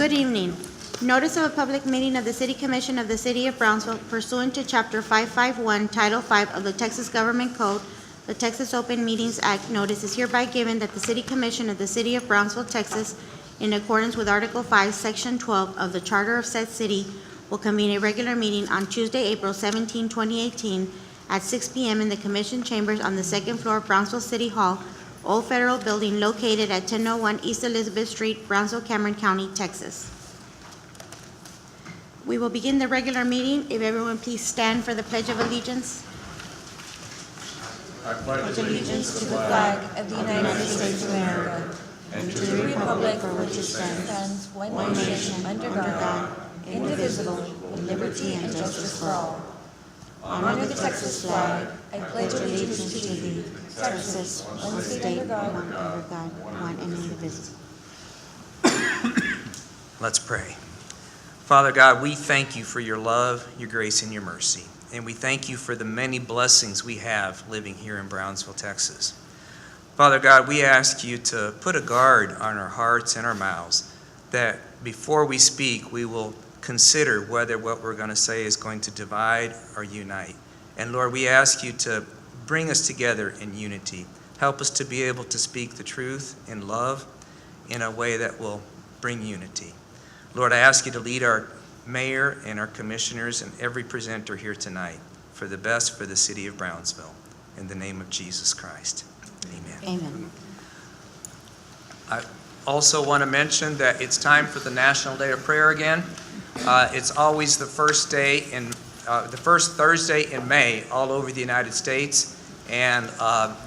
Good evening. Notice of a public meeting of the City Commission of the City of Brownsville pursuant to Chapter 551, Title 5 of the Texas Government Code, the Texas Open Meetings Act. Notice is hereby given that the City Commission of the City of Brownsville, Texas, in accordance with Article 5, Section 12 of the Charter of said city, will convene a regular meeting on Tuesday, April 17, 2018, at 6 p.m. in the Commission Chambers on the second floor of Brownsville City Hall, Old Federal Building, located at 1001 East Elizabeth Street, Brownsville, Cameron County, Texas. We will begin the regular meeting. If everyone please stand for the Pledge of Allegiance. I pledge allegiance to the flag of the United States of America and to the republic for which it stands, one nation, under God, indivisible, with liberty and justice for all. Honor the Texas flag. I pledge allegiance to thee, Texas, one state under God, one and indivisible. Let's pray. Father God, we thank you for your love, your grace, and your mercy. And we thank you for the many blessings we have living here in Brownsville, Texas. Father God, we ask you to put a guard on our hearts and our mouths, that before we speak, we will consider whether what we're going to say is going to divide or unite. And Lord, we ask you to bring us together in unity. Help us to be able to speak the truth in love in a way that will bring unity. Lord, I ask you to lead our mayor and our commissioners and every presenter here tonight for the best for the city of Brownsville. In the name of Jesus Christ, amen. Amen. I also want to mention that it's time for the National Day of Prayer again. It's always the first Thursday in May all over the United States. And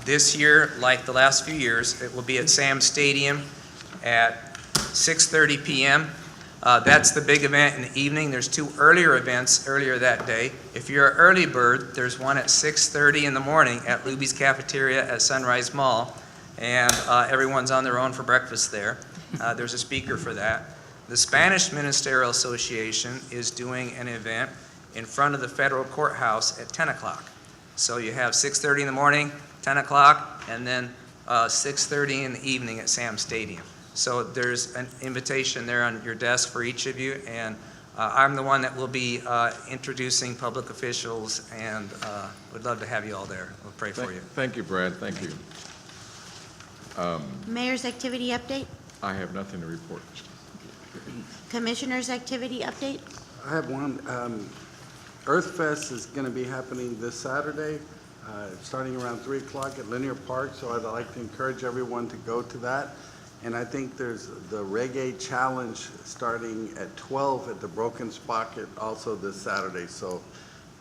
this year, like the last few years, it will be at Sam Stadium at 6:30 p.m. That's the big event in the evening. There's two earlier events earlier that day. If you're an early bird, there's one at 6:30 in the morning at Luby's Cafeteria at Sunrise Mall. And everyone's on their own for breakfast there. There's a speaker for that. The Spanish Ministerial Association is doing an event in front of the federal courthouse at 10 o'clock. So you have 6:30 in the morning, 10 o'clock, and then 6:30 in the evening at Sam Stadium. So there's an invitation there on your desk for each of you, and I'm the one that will be introducing public officials, and would love to have you all there. We'll pray for you. Thank you, Brad. Thank you. Mayor's activity update. I have nothing to report. Commissioner's activity update. I have one. Earth Fest is going to be happening this Saturday, starting around 3 o'clock at Linear Park, so I'd like to encourage everyone to go to that. And I think there's the Reggae Challenge starting at 12 at the Broken Spocket also this Saturday, so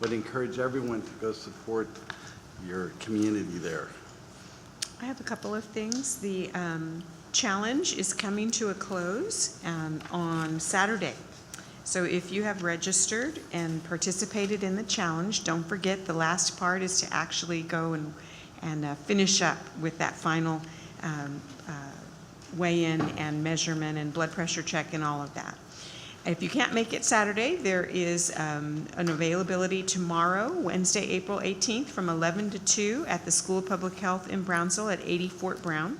would encourage everyone to go support your community there. I have a couple of things. The challenge is coming to a close on Saturday. So if you have registered and participated in the challenge, don't forget the last part is to actually go and finish up with that final weigh-in and measurement and blood pressure check and all of that. If you can't make it Saturday, there is an availability tomorrow, Wednesday, April 18th, from 11 to 2 at the School of Public Health in Brownsville at 80 Fort Brown.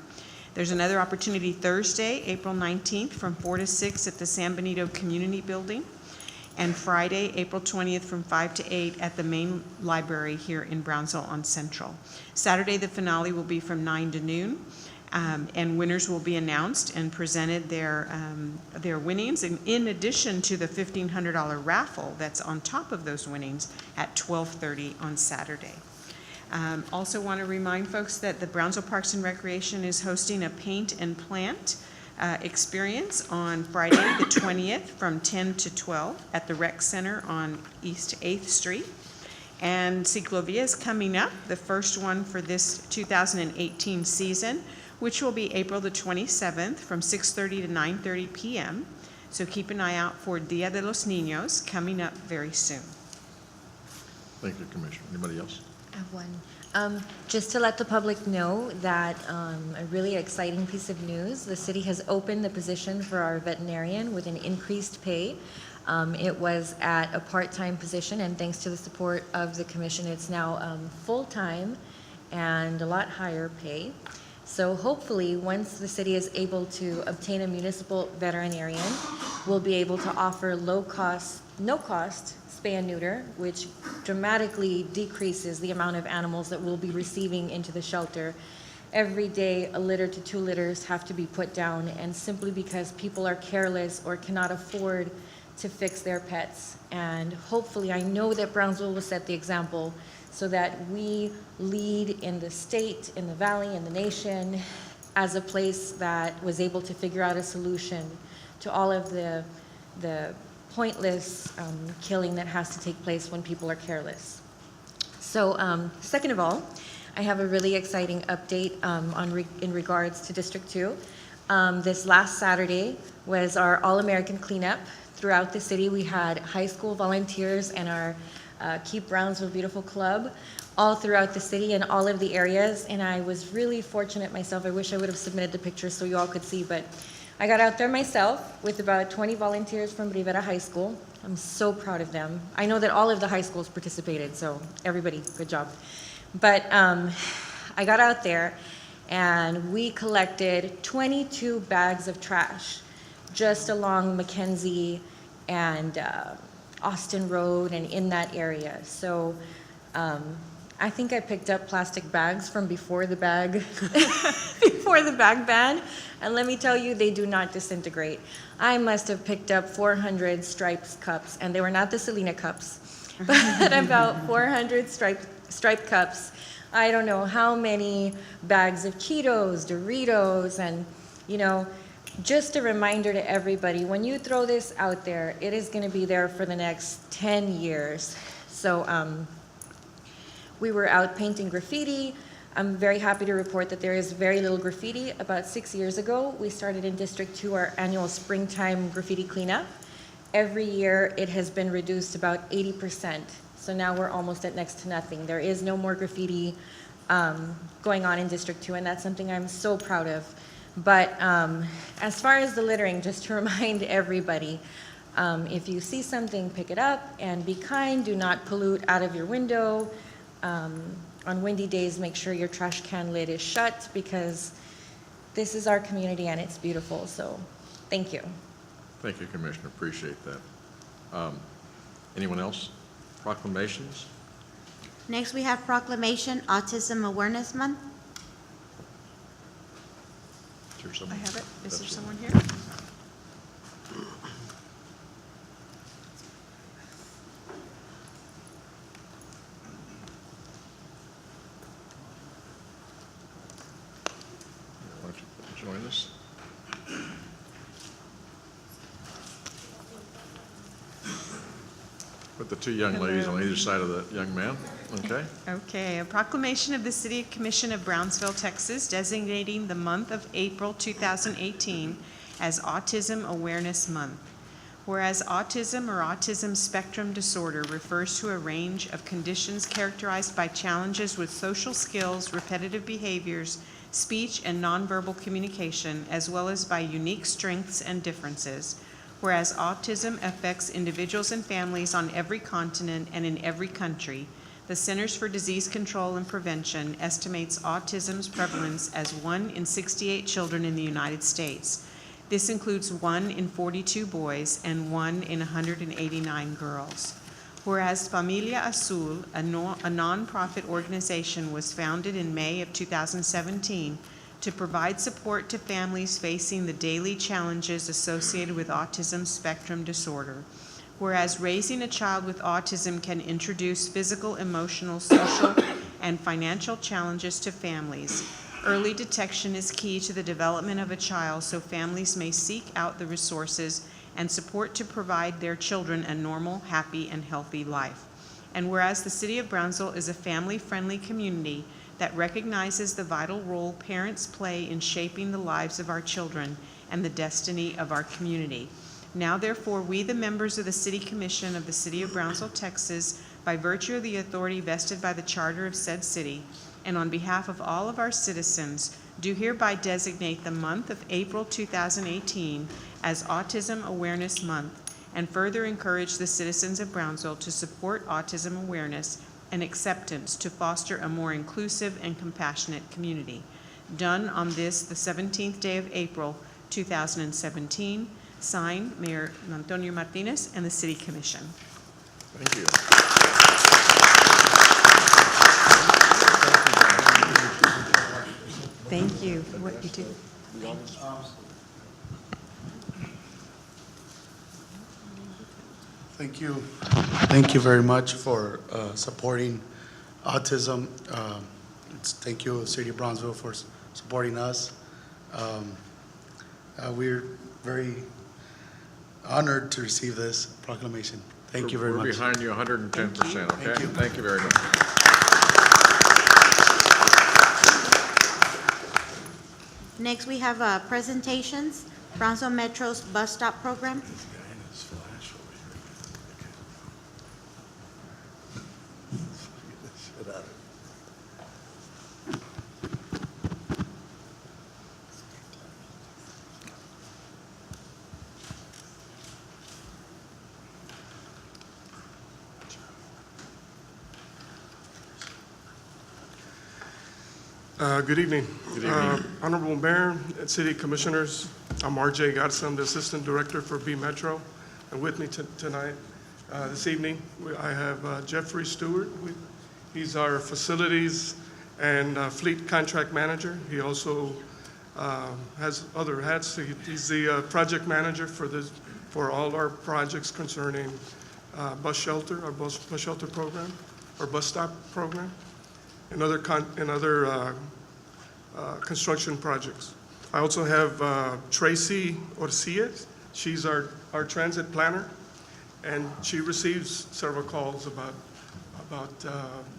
There's another opportunity Thursday, April 19th, from 4 to 6 at the San Benito Community Building, and Friday, April 20th, from 5 to 8 at the main library here in Brownsville on Central. Saturday, the finale will be from 9 to noon. And winners will be announced and presented their winnings, in addition to the $1,500 raffle that's on top of those winnings at 12:30 on Saturday. Also want to remind folks that the Brownsville Parks and Recreation is hosting a paint and plant experience on Friday the 20th from 10 to 12 at the Rec Center on East 8th Street. And Ciclovia is coming up, the first one for this 2018 season, which will be April the 27th from 6:30 to 9:30 p.m. So keep an eye out for Dia de los Niños coming up very soon. Thank you, Commissioner. Anybody else? I have one. Just to let the public know that a really exciting piece of news, the city has opened the position for our veterinarian with an increased pay. It was at a part-time position, and thanks to the support of the commission, it's now full-time and a lot higher pay. So hopefully, once the city is able to obtain a municipal veterinarian, we'll be able to offer no cost spay and neuter, which dramatically decreases the amount of animals that we'll be receiving into the shelter. Every day, a litter to 2 litters have to be put down, and simply because people are careless or cannot afford to fix their pets. And hopefully, I know that Brownsville will set the example so that we lead in the state, in the valley, in the nation, as a place that was able to figure out a solution to all of the pointless killing that has to take place when people are careless. So, second of all, I have a really exciting update in regards to District 2. This last Saturday was our All-American cleanup. Throughout the city, we had high school volunteers and our Keep Brownsville Beautiful Club all throughout the city and all of the areas, and I was really fortunate myself. I wish I would have submitted the pictures so you all could see, but I got out there myself with about 20 volunteers from Rivera High School. I'm so proud of them. I know that all of the high schools participated, so everybody, good job. But I got out there and we collected 22 bags of trash just along Mackenzie and Austin Road and in that area. So I think I picked up plastic bags from before the bag ban, and let me tell you, they do not disintegrate. I must have picked up 400 striped cups, and they were not the Selena cups, but about 400 striped cups. I don't know how many bags of Cheetos, Doritos, and just a reminder to everybody, when you throw this out there, it is going to be there for the next 10 years. So we were out painting graffiti. I'm very happy to report that there is very little graffiti. About 6 years ago, we started in District 2 our annual springtime graffiti cleanup. Every year, it has been reduced about 80%. So now we're almost at next to nothing. There is no more graffiti going on in District 2, and that's something I'm so proud of. But as far as the littering, just to remind everybody, if you see something, pick it up and be kind. Do not pollute out of your window. On windy days, make sure your trash can lid is shut, because this is our community and it's beautiful. So thank you. Thank you, Commissioner. Appreciate that. Anyone else? Proclamations? Next, we have proclamation Autism Awareness Month. Is there I someone? have it. Is there That's- someone here? Why don't you join us? Put the 2 young ladies on either side of the young man, okay? Okay, a proclamation of the City Commission of Brownsville, Texas, designating the month of April 2018 as Autism Awareness Month. Whereas autism or autism spectrum disorder refers to a range of conditions characterized by challenges with social skills, repetitive behaviors, speech, and nonverbal communication, as well as by unique strengths and differences. Whereas autism affects individuals and families on every continent and in every country, the Centers for Disease Control and Prevention estimates autism's prevalence as 1 in 68 children in the United States. This includes 1 in 42 boys and 1 in 189 girls. Whereas Familia Azul, a nonprofit organization, was founded in May of 2017 to provide support to families facing the daily challenges associated with autism spectrum disorder. Whereas raising a child with autism can introduce physical, emotional, social, and financial challenges to families. Early detection is key to the development of a child, so families may seek out the resources and support to provide their children a normal, happy, and healthy life. And whereas the City of Brownsville is a family-friendly community that recognizes the vital role parents play in shaping the lives of our children and the destiny of our community. Now, therefore, we, the members of the City Commission of the City of Brownsville, Texas, by virtue of the authority vested by the charter of said city, and on behalf of all of our citizens, do hereby designate the month of April 2018 as Autism Awareness Month, and further encourage the citizens of Brownsville to support autism awareness and acceptance to foster a more inclusive and compassionate community. done on this, the 17th day of April, 2017. Signed, Mayor Antonio Martinez and the City Commission. Thank you. Thank you for what you do. Thank you. Thank you very much for supporting autism. Thank you, City of Brownsville, for supporting us. We're very honored to receive this proclamation. Thank you very much. We're behind you 110%, okay? Thank you. Thank you very much. Next, we have presentations, Brownsville Metro's bus stop program. Good evening. Good evening. Honorable Mayor and City Commissioners, I'm RJ Garza, I'm the Assistant Director for B Metro. And with me tonight, this evening, I have Jeffrey Stewart. He's our Facilities and Fleet Contract Manager. He also has other hats. He's the Project Manager for all our projects concerning bus shelter, our bus shelter program, or bus stop program, and other construction projects. I also have Tracy Orsias. She's our transit planner, and she receives several calls about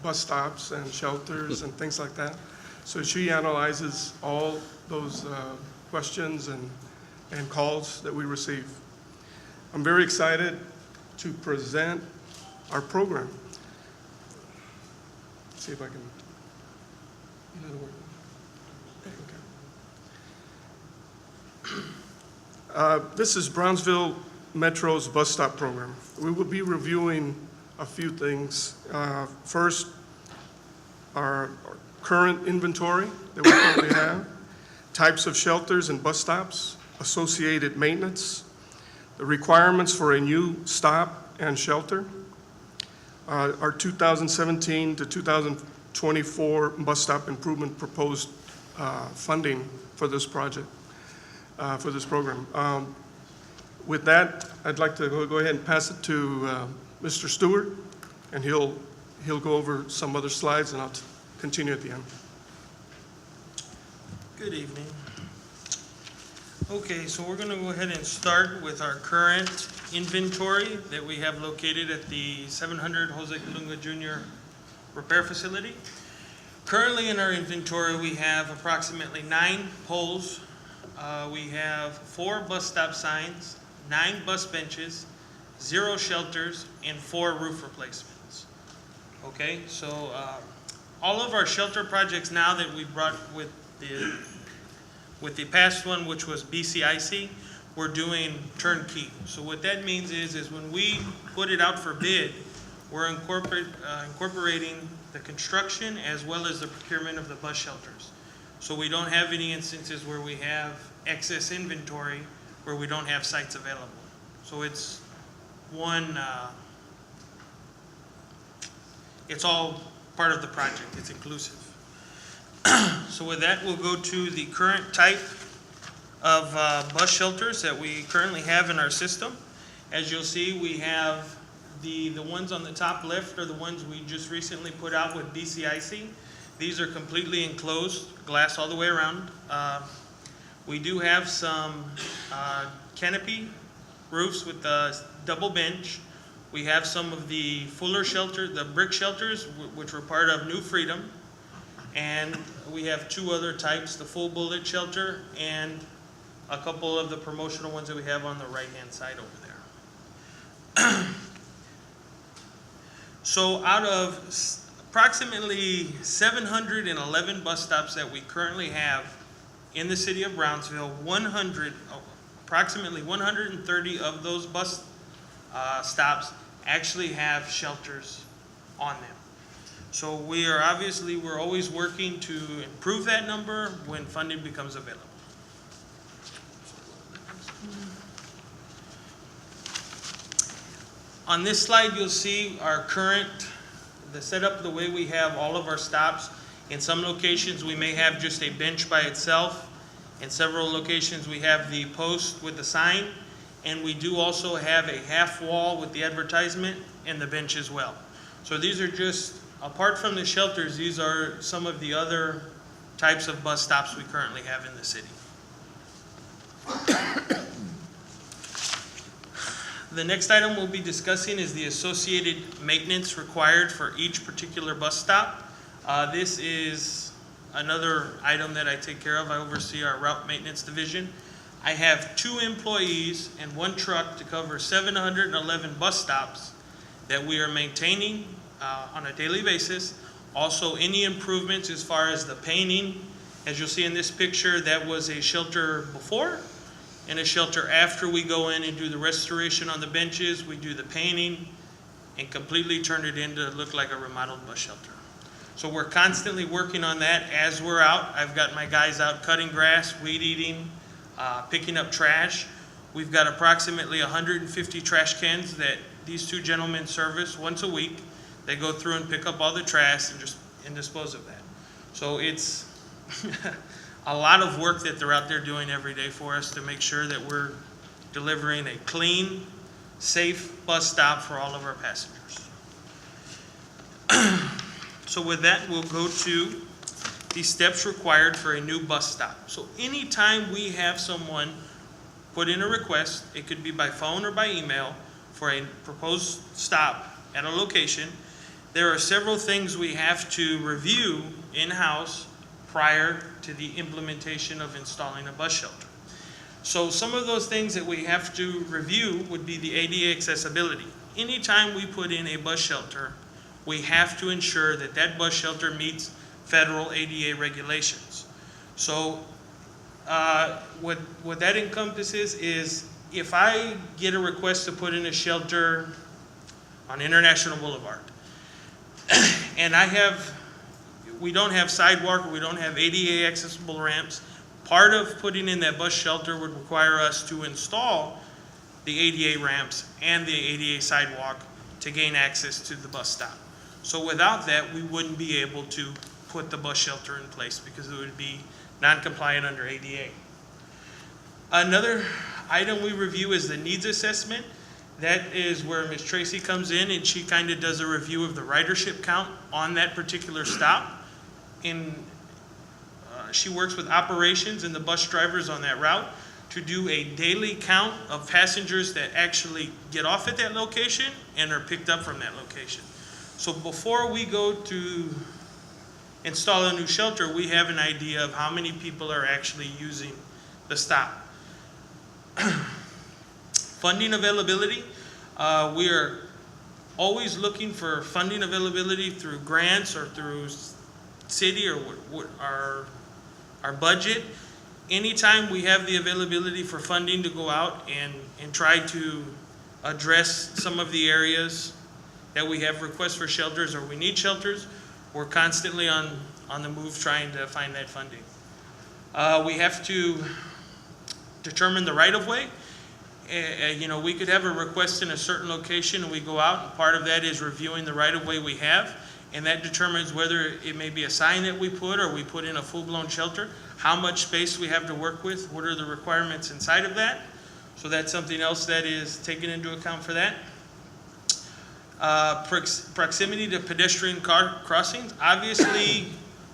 bus stops and shelters and things like that. So she analyzes all those questions and calls that we receive. I'm very excited to present our program. Let's see if I can. This is Brownsville Metro's bus stop program. We will be reviewing a few things. First, our current inventory that we currently have, types of shelters and bus stops, associated maintenance, the requirements for a new stop and shelter, our 2017 to 2024 bus stop improvement proposed funding for this project, for this program. With that, I'd like to go ahead and pass it to Mr. Stewart, and he'll go over some other slides, and I'll continue at the end. Good evening. Okay, so we're going to go ahead and start with our current inventory that we have located at the 700 Jose Colunga Jr. repair facility. Currently in our inventory, we have approximately 9 poles. We have 4 bus stop signs, 9 bus benches, 0 shelters, and 4 roof replacements. Okay, so all of our shelter projects now that we brought with the past one, which was BCIC, we're doing turnkey. So what that means is when we put it out for bid, we're incorporating the construction as well as the procurement of the bus shelters. So we don't have any instances where we have excess inventory where we don't have sites available. So it's one, it's all part of the project, it's inclusive. So with that, we'll go to the current type of bus shelters that we currently have in our system. As you'll see, we have the ones on the top left are the ones we just recently put out with BCIC. These are completely enclosed, glass all the way around. We do have some canopy roofs with a double bench. We have some of the fuller shelter, the brick shelters, which were part of New Freedom. And we have 2 other types, the full bullet shelter and a couple of the promotional ones that we have on the right-hand side over there. So out of approximately 711 bus stops that we currently have in the city of Brownsville, approximately 130 of those bus stops actually have shelters on them. So we're always working to improve that number when funding becomes available. On this slide, you'll see the setup, the way we have all of our stops. In some locations, we may have just a bench by itself. In several locations, we have the post with the sign, and we do also have a half wall with the advertisement and the bench as well. So these are just, apart from the shelters, these are some of the other types of bus stops we currently have in the city. The next item we'll be discussing is the associated maintenance required for each particular bus stop. This is another item that I take care of. I oversee our route maintenance division. I have 2 employees and 1 truck to cover 711 bus stops that we are maintaining on a daily basis. Also, any improvements as far as the painting. As you'll see in this picture, that was a shelter before and a shelter after we go in and do the restoration on the benches. We do the painting and completely turn it in to look like a remodeled bus shelter. So we're constantly working on that as we're out. I've got my guys out cutting grass, weed eating, picking up trash. We've got approximately 150 trash cans that these 2 gentlemen service once a week. They go through and pick up all the trash and dispose of that. So it's a lot of work that they're out there doing every day for us to make sure that we're delivering a clean, safe bus stop for all of our passengers. So with that, we'll go to the steps required for a new bus stop. So anytime we have someone put in a request, it could be by phone or by email, for a proposed stop at a location, there are several things we have to review in-house prior to the implementation of installing a bus shelter. So some of those things that we have to review would be the ADA accessibility. Anytime we put in a bus shelter, we have to ensure that that bus shelter meets federal ADA regulations. So what that encompasses is, if I get a request to put in a shelter on International Boulevard, and we don't have sidewalk, we don't have ADA accessible ramps, part of putting in that bus shelter would require us to install the ADA ramps and the ADA sidewalk to gain access to the bus stop. So without that, we wouldn't be able to put the bus shelter in place because it would be non-compliant under ADA. Another item we review is the needs assessment. That is where Ms. Tracy comes in and she kind of does a review of the ridership count on that particular stop. She works with operations and the bus drivers on that route to do a daily count of passengers that actually get off at that location and are picked up from that location. So before we go to install a new shelter, we have an idea of how many people are actually using the stop. Funding availability, we are always looking for funding availability through grants or through city or our budget. Anytime we have the availability for funding to go out and try to address some of the areas that we have requests for shelters or we need shelters, we're constantly on the move trying to find that funding. We have to determine the right-of-way. We could have a request in a certain location and we go out, and part of that is reviewing the right-of-way we have, and that determines whether it may be a sign that we put or we put in a full-blown shelter, how much space we have to work with, what are the requirements inside of that. So that's something else that is taken into account for that. Proximity to pedestrian crossings. Obviously,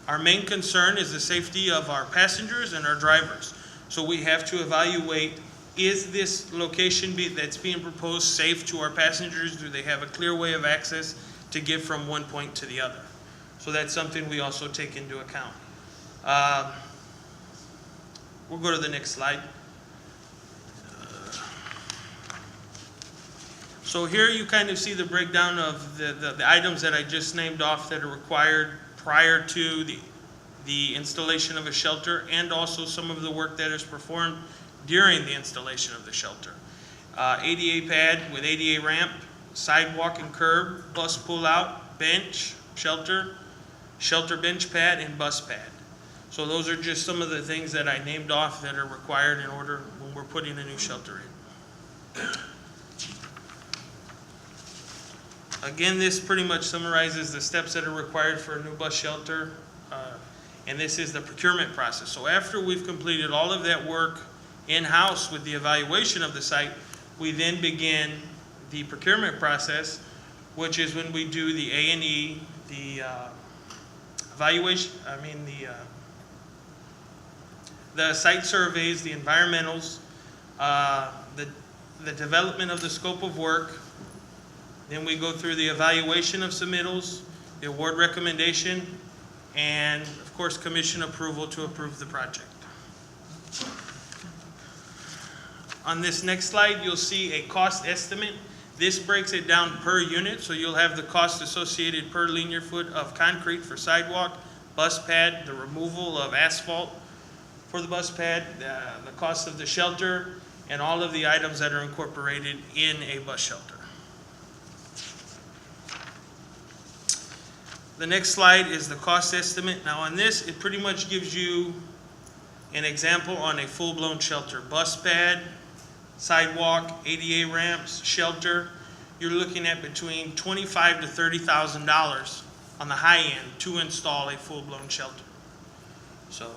our main concern is the safety of our passengers and our drivers. So we have to evaluate, is this location that's being proposed safe to our passengers? Do they have a clear way of access to get from one point to the other? So that's something we also take into account. We'll go to the next slide. So here you kind of see the breakdown of the items that I just named off that are required prior to the installation of a shelter, and also some of the work that is performed during the installation of the shelter. ADA pad with ADA ramp, sidewalk and curb, bus pull-out, bench, shelter, shelter bench pad, and bus pad. So those are just some of the things that I named off that are required in order when we're putting a new shelter in. Again, this pretty much summarizes the steps that are required for a new bus shelter, and this is the procurement process. So after we've completed all of that work in-house with the evaluation of the site, we then begin the procurement process, which is when we do the A&E, the evaluation, the site surveys, the environmentals, the development of the scope of work. Then we go through the evaluation of submittals, the award recommendation, and of course, commission approval to approve the project. On this next slide, you'll see a cost estimate. This breaks it down per unit, so you'll have the cost associated per linear foot of concrete for sidewalk, bus pad, the removal of asphalt for the bus pad, the cost of the shelter, and all of the items that are incorporated in a bus shelter. The next slide is the cost estimate. Now on this, it pretty much gives you an example on a full-blown shelter. Bus pad, sidewalk, ADA ramps, shelter. You're looking at between $25,000 to $30,000 on the high end to install a full-blown shelter. So,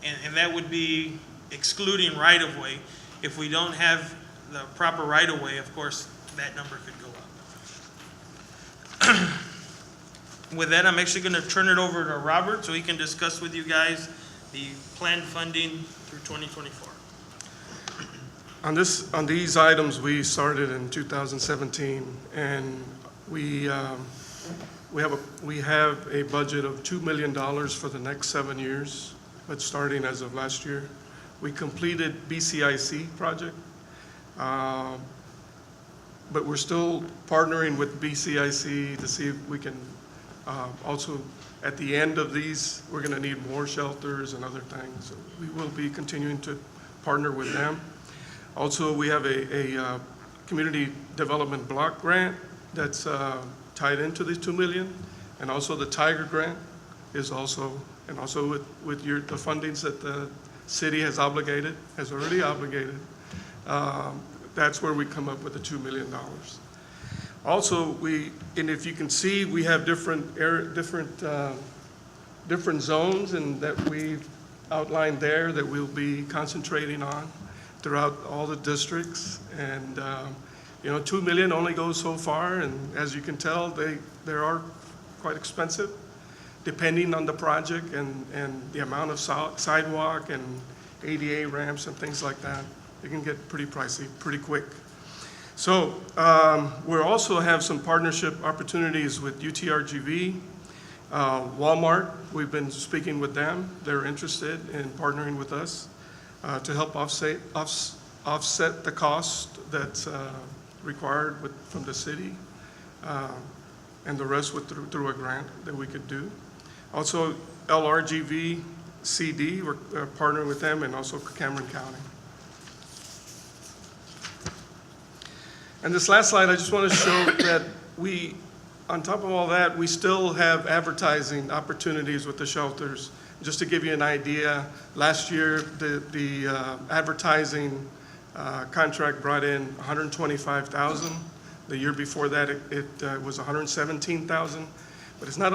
and that would be excluding right-of-way. If we don't have the proper right-of-way, of course, that number could go up. With that, I'm actually going to turn it over to Robert so he can discuss with you guys the planned funding through 2024. On these items, we started in 2017, and we have a budget of $2 million for the next 7 years, but starting as of last year. We completed BCIC project, but we're still partnering with BCIC to see if we can also, at the end of these, we're going to need more shelters and other things. So we will be continuing to partner with them. Also, we have a community development block grant that's tied into these $2 million, and also the Tiger grant is also, and also with the fundings that the city has already obligated. That's where we come up with the $2 million. Also, and if you can see, we have different zones and that we've outlined there that we'll be concentrating on throughout all the districts. And, $2 million only goes so far, and as you can tell, they are quite expensive, depending on the project and the amount of sidewalk and ADA ramps and things like that. It can get pretty pricey pretty quick. So we also have some partnership opportunities with UTRGV, Walmart. We've been speaking with them. They're interested in partnering with us to help offset the cost that's required from the city, and the rest through a grant that we could do. Also, LRGV CD, we're partnering with them, and also Cameron County. And this last slide, I just want to show that on top of all that, we still have advertising opportunities with the shelters. Just to give you an idea, last year, the advertising contract brought in $125,000. The year before that, it was $117,000. But it's not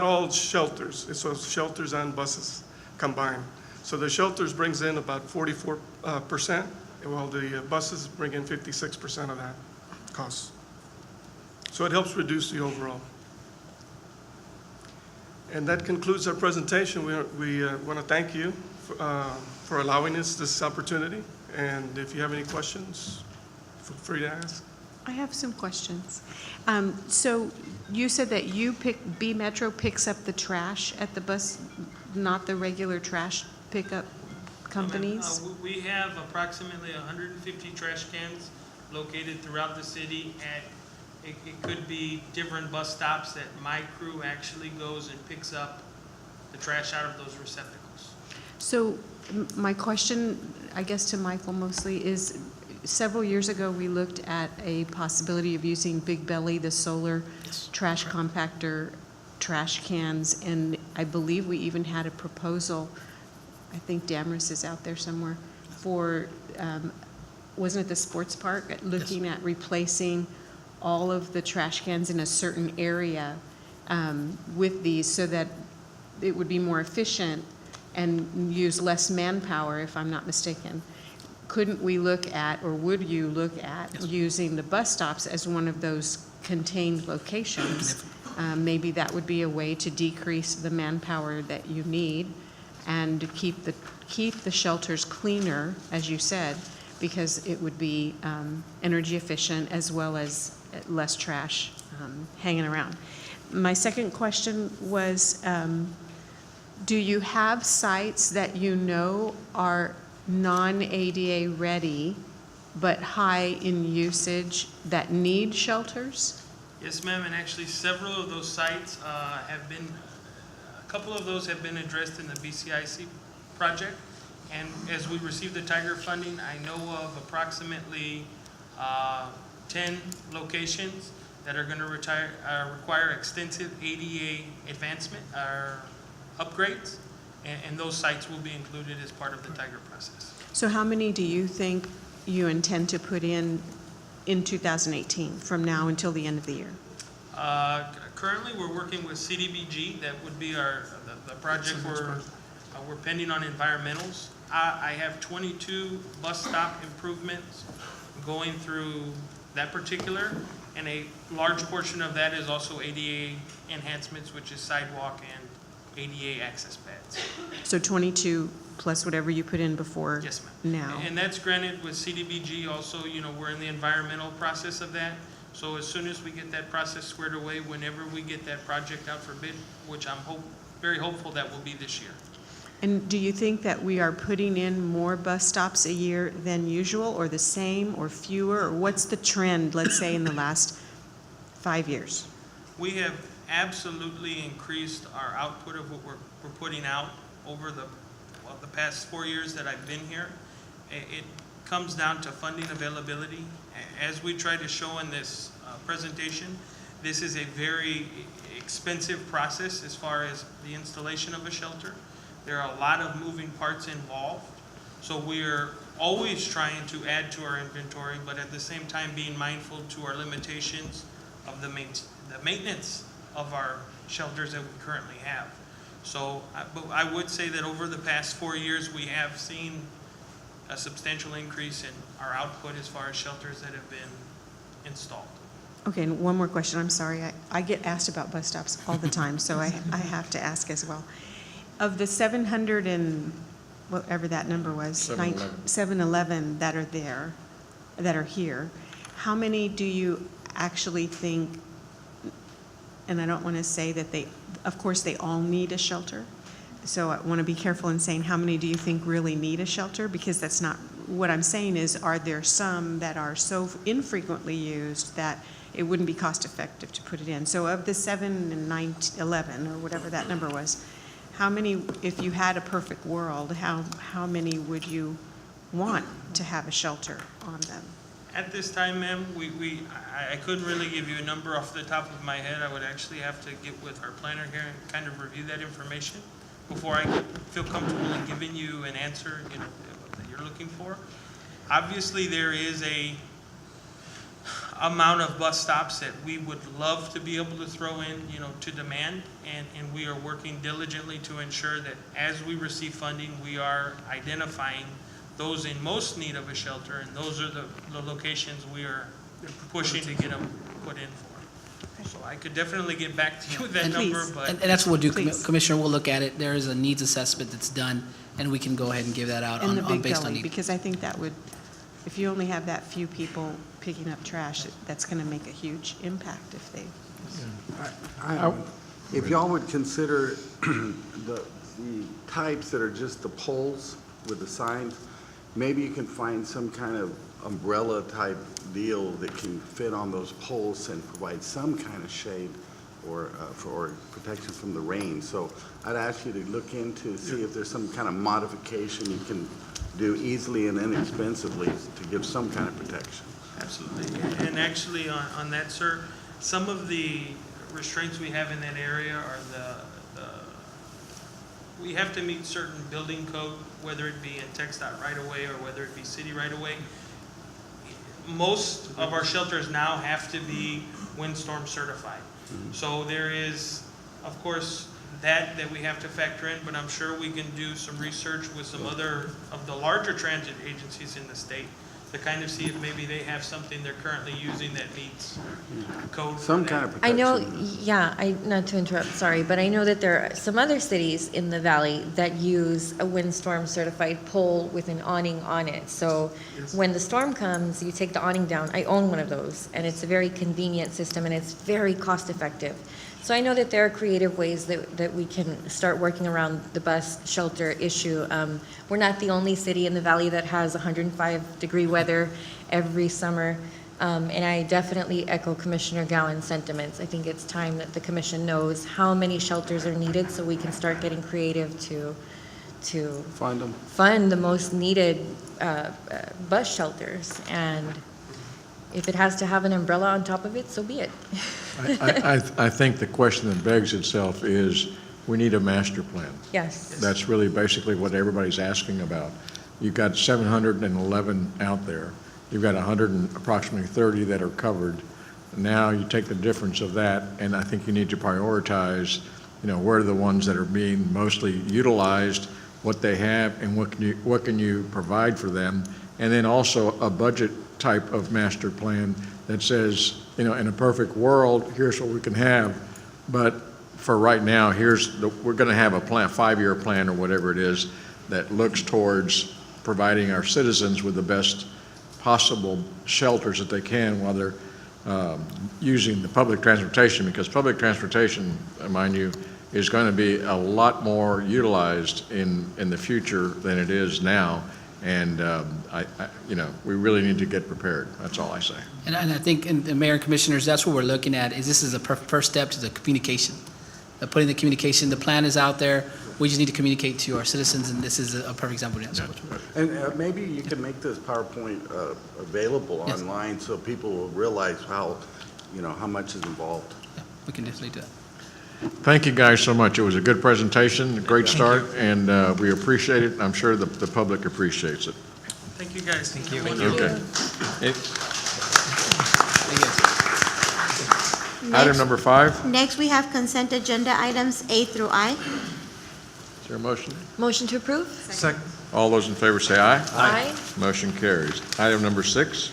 all shelters. It's those shelters and buses combined. So the shelters brings in about 44%. While the buses bring in 56% of that cost. So it helps reduce the overall. And that concludes our presentation. We want to thank you for allowing us this opportunity. And if you have any questions, feel free to ask. I have some questions. So you said that B Metro picks up the trash at the bus, not the regular trash pickup companies? We have approximately 150 trash cans located throughout the city it could be different bus stops that my crew actually goes and picks up the trash out of those receptacles. So my question, I guess to Michael mostly, is several years ago we looked at a possibility of using Big Belly, the solar trash compactor, trash cans, and I believe we even had a proposal, I think Damaris is out there somewhere, for, wasn't it the sports park, looking at replacing all of the trash cans in a certain area with these so that it would be more efficient and use less manpower, if I'm not mistaken. Couldn't we look at, or would you look at using the bus stops as one of those contained locations? Maybe that would be a way to decrease the manpower that you need and keep the shelters cleaner, as you said, because it would be energy efficient as well as less trash hanging around. My second question was, do you have sites that you know are non-ADA ready but high in usage that need shelters? Yes, ma'am, and actually several of those sites have been, a couple of those have been addressed in the BCIC project. And as we receive the Tiger funding, I know of approximately 10 locations that are going to require extensive ADA advancement or upgrades, and those sites will be included as part of the Tiger process. So how many do you think you intend to put in 2018, from now until the end of the year? Currently, we're working with CDBG. That would be the project we're pending on environmentals. I have 22 bus stop improvements going through that particular, and a large portion of that is also ADA enhancements, which is sidewalk and ADA access pads. So 22 plus whatever you put in before Yes, ma'am. now? And that's granted with CDBG also, we're in the environmental process of that. So as soon as we get that process squared away, whenever we get that project out for bid, which I'm very hopeful that will be this year. And do you think that we are putting in more bus stops a year than usual, or the same, or fewer, or what's the trend, let's say, in the last 5 years? We have absolutely increased our output of what we're putting out over the past 4 years that I've been here. It comes down to funding availability. As we try to show in this presentation, this is a very expensive process as far as the installation of a shelter. There are a lot of moving parts involved. So we're always trying to add to our inventory, but at the same time being mindful to our limitations of the maintenance of our shelters that we currently have. So but I would say that over the past 4 years, we have seen a substantial increase in our output as far as shelters that have been installed. Okay, and one more question, I'm sorry. I get asked about bus stops all the time, so I have to ask as well. Of the 700 and whatever that number was, 711 that are there, that are here, how many do you actually think, and I don't want to say that of course they all need a shelter, so I want to be careful in saying how many do you think really need a shelter, because that's not, what I'm saying is, are there some that are so infrequently used that it wouldn't be cost effective to put it in? So of the 7 and 11, or whatever that number was, how many, if you had a perfect world, how many would you want to have a shelter on them? At this time, ma'am, I couldn't really give you a number off the top of my head. I would actually have to get with our planner here and kind of review that information before I could feel comfortable in giving you an answer, that you're looking for. Obviously, there is a amount of bus stops that we would love to be able to throw in, to demand, and we are working diligently to ensure that as we receive funding, we are identifying those in most need of a shelter, and those are the locations we are pushing to get them put in for. So I could definitely get back to you with that number, but. And that's what we'll do, Please. Commissioner, we'll look at it. There is a needs assessment that's done, and we can go ahead and give that out And the on big based on gully, need. because I think that would, if you only have that few people picking up trash, that's going to make a huge impact if they. If y'all would consider the types that are just the poles with the signs, maybe you can find some kind of umbrella type deal that can fit on those poles and provide some kind of shade or protection from the rain. So I'd ask you to look into, see if there's some kind of modification you can do easily and inexpensively to give some kind of protection. Absolutely. And actually on that, sir, some of the restraints we have in that area are we have to meet certain building code, whether it be in TxDOT right away or whether it be city right away. Most of our shelters now have to be windstorm certified. So there is, of course, that we have to factor in, but I'm sure we can do some research with some other of the larger transit agencies in the state to kind of see if maybe they have something they're currently using that meets code. Some kind of I protection. know, not to interrupt, sorry, but I know that there are some other cities in the valley that use a windstorm certified pole with an awning on it. So when the storm comes, you take the awning down. I own one of those, and it's a very convenient system, and it's very cost effective. So I know that there are creative ways that we can start working around the bus shelter issue. We're not the only city in the valley that has 105-degree weather every summer. And I definitely echo Commissioner Gowan's sentiments. I think it's time that the commission knows how many shelters are needed so we can start getting creative to fund the most needed bus shelters. And if it has to have an umbrella on top of it, so be it. I think the question that begs itself is, we need a master plan. Yes. That's really basically what everybody's asking about. You've got 711 out there. You've got approximately 30 that are covered. Now you take the difference of that, and I think you need to prioritize, where are the ones that are being mostly utilized, what they have, and what can you provide for them, and then also a budget type of master plan that says, in a perfect world, here's what we can have, but for right now, we're going to have a plan, 5-year plan or whatever it is, that looks towards providing our citizens with the best possible shelters that they can while they're using the public transportation, because public transportation, mind you, is going to be a lot more utilized in the future than it is now. And we really need to get prepared. That's all I say. And I think, and the Mayor and Commissioners, that's what we're looking at, is this is a first step to the communication. Putting the communication, the plan is out there, we just need to communicate to our citizens, and this is a perfect example of that. And maybe you can make this PowerPoint available Yes. online so people will realize how much is involved. Yeah, we can definitely do that. Thank you guys so much. It was a good presentation, a great start, and we appreciate it. I'm sure the public appreciates it. Thank you, guys. Thank you. Okay. Item Next- number 5, Next, we have consent agenda items A through I. is there a motion? Motion to approve? All those in favor say aye. Aye. Motion carries. Item number 6,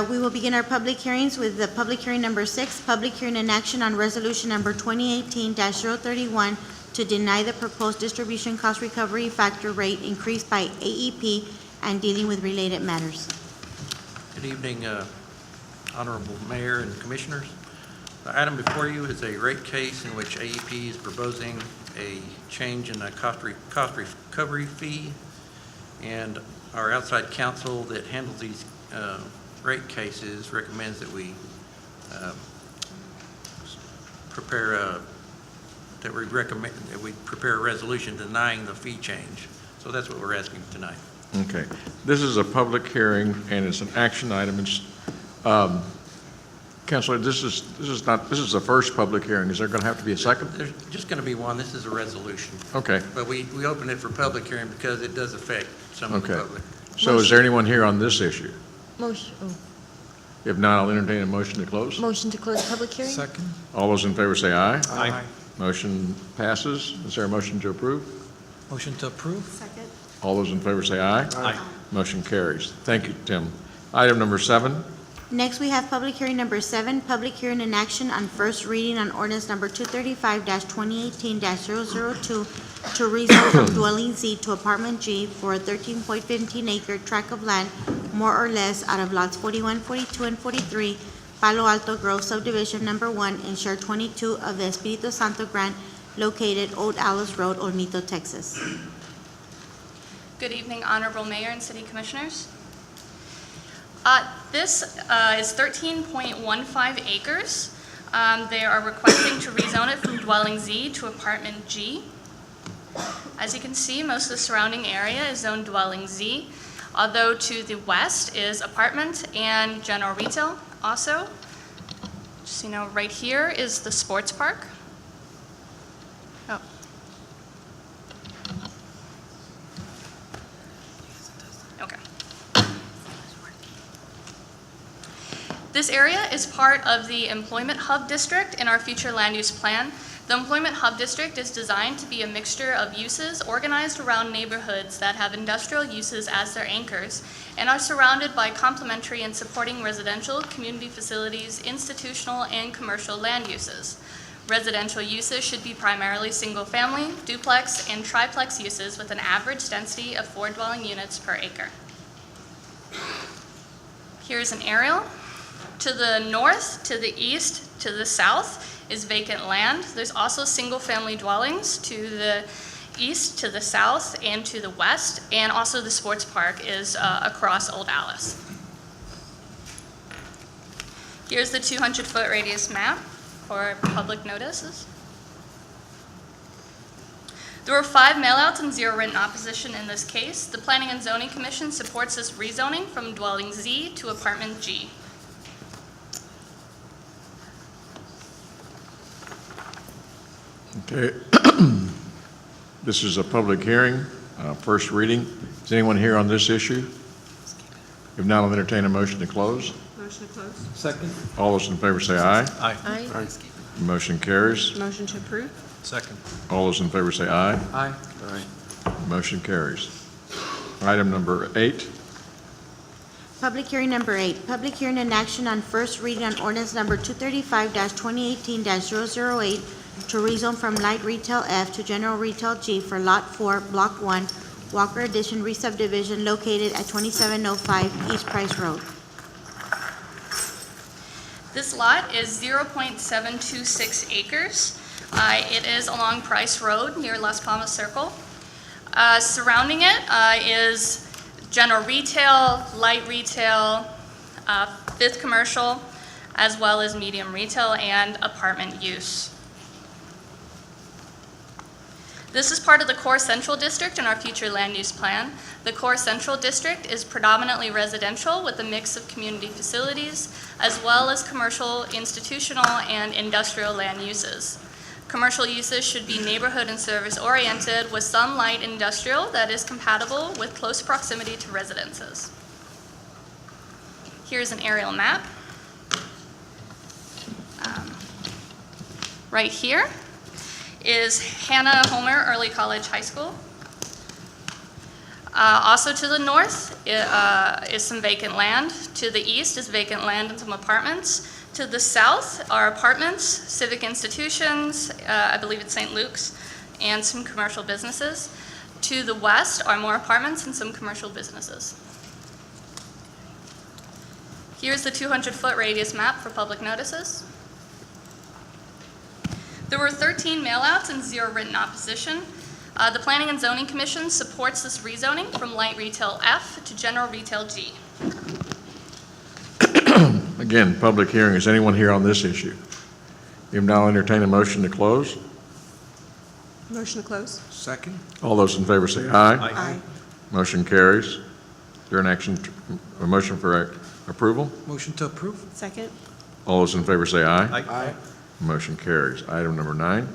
We will begin our public hearings with the public hearing number 6, public hearing in action on resolution number 2018-031 to deny the proposed distribution cost recovery factor rate increase by AEP and dealing with related matters. Good evening, Honorable Mayor and Commissioners. The item before you is a rate case in which AEP is proposing a change in the cost recovery fee, and our outside counsel that handles these rate cases recommends that we prepare a resolution denying the fee change. So that's what we're asking tonight. okay. This is a public hearing, and it's an action item. It's, Counselor, this is the first public hearing. Is there going to have to be a second? There's just going to be one. This is a resolution. Okay, But we opened it for public hearing because it does affect some of the Okay. public. so is there anyone here on this issue? Motion If not, I'll entertain a motion to close. to close public hearing? All those in favor say aye. Aye. Motion passes. Is there a motion to approve? Motion to approve? Second. All those in favor say aye. Aye. Motion carries. Thank you, Tim. Item number 7, Next, we have public hearing number 7, public hearing in action on first reading on ordinance number 235-2018-002 to rezone from dwelling Z to apartment G for a 13.15 acre tract of land, more or less, out of lots 41, 42, and 43, Palo Alto Grove subdivision number 1 in share 22 of the Espiritu Santo grant located Old Alice Road, Ornito, Texas. Good evening, Honorable Mayor and City Commissioners. This is 13.15 acres. They are requesting to rezone it from dwelling Z to apartment G. As you can see, most of the surrounding area is zoned dwelling Z, although to the west is apartment and general retail also. Just so you know, right here is the sports park. Oh. Okay. This area is part of the Employment Hub District in our future land use plan. The Employment Hub District is designed to be a mixture of uses organized around neighborhoods that have industrial uses as their anchors and are surrounded by complementary and supporting residential, community facilities, institutional, and commercial land uses. Residential uses should be primarily single-family, duplex, and triplex uses with an average density of 4 dwelling units per acre. Here's an aerial. To the north, to the east, to the south is vacant land. There's also single-family dwellings to the east, to the south, and to the west, and also the sports park is across Old Alice. Here's the 200-foot radius map for public notices. There were 5 mailouts and 0 written opposition in this case. The Planning and Zoning Commission supports this rezoning from dwelling Z to apartment G. Okay. This is a public hearing, first reading. Is anyone here on this issue? If not, I'll entertain a motion to close. Motion to close. Second. All those in favor say aye. Aye. Motion carries. Motion to approve. Second. All those in favor say aye. Aye. Motion carries. Item number 8. Public hearing number 8, public hearing and action on first reading on ordinance number 235-2018-008 to rezone from light retail F to general retail G for Lot 4, Block 1, Walker Addition re-subdivision located at 2705 East Price Road. This lot is 0.726 acres. It is along Price Road near Las Palmas Circle. Surrounding it is general retail, light retail, fifth commercial, as well as medium retail and apartment use. This is part of the Core Central District in our future land use plan. The Core Central District is predominantly residential with a mix of community facilities, as well as commercial, institutional, and industrial land uses. Commercial uses should be neighborhood and service oriented with some light industrial that is compatible with close proximity to residences. Here's an aerial map. Right here is Hannah Homer Early College High School. Also to the north is some vacant land. To the east is vacant land and some apartments. To the south are apartments, civic institutions, I believe it's St. Luke's, and some commercial businesses. To the west are more apartments and some commercial businesses. Here's the 200-foot radius map for public notices. There were 13 mailouts and 0 written opposition. The Planning and Zoning Commission supports this rezoning from light retail F to general retail G. Again, public hearing. Is anyone here on this issue? If not, I'll entertain a motion to close. Motion to close. Second. All those in favor say aye. Aye. Motion carries. Is there an a motion for approval? Motion to approve. Second. All those in favor say aye. Aye. Motion carries. Item number 9.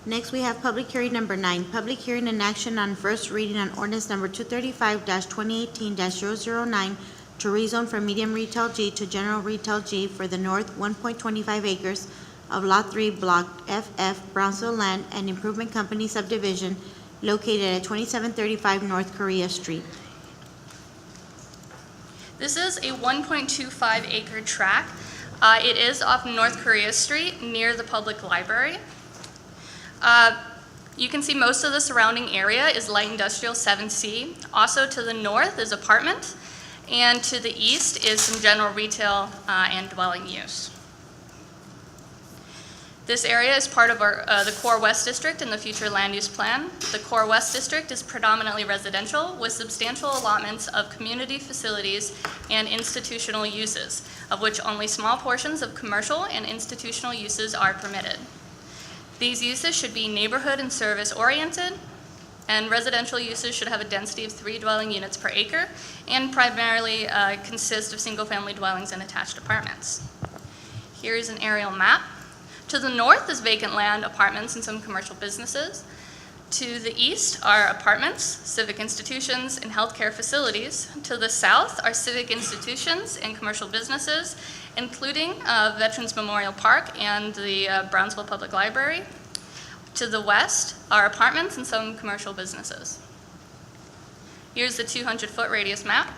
Next, we have public hearing number 9, public hearing and action on first reading on ordinance number 235-2018-009 to rezone from medium retail G to general retail G for the north 1.25 acres of Lot 3, Block FF, Brownsville Land and Improvement Company subdivision located at 2735 North Korea Street. This is a 1.25 acre tract. It is off North Korea Street near the public library. You can see most of the surrounding area is light industrial 7C. Also to the north is apartment, and to the east is some general retail and dwelling use. This area is part of the Core West District in the future land use plan. The Core West District is predominantly residential with substantial allotments of community facilities and institutional uses, of which only small portions of commercial and institutional uses are permitted. These uses should be neighborhood and service oriented, and residential uses should have a density of 3 dwelling units per acre and primarily consist of single-family dwellings and attached apartments. Here is an aerial map. To the north is vacant land, apartments, and some commercial businesses. To the east are apartments, civic institutions, and healthcare facilities. To the south are civic institutions and commercial businesses, including Veterans Memorial Park and the Brownsville Public Library. To the west are apartments and some commercial businesses. Here's the 200-foot radius map.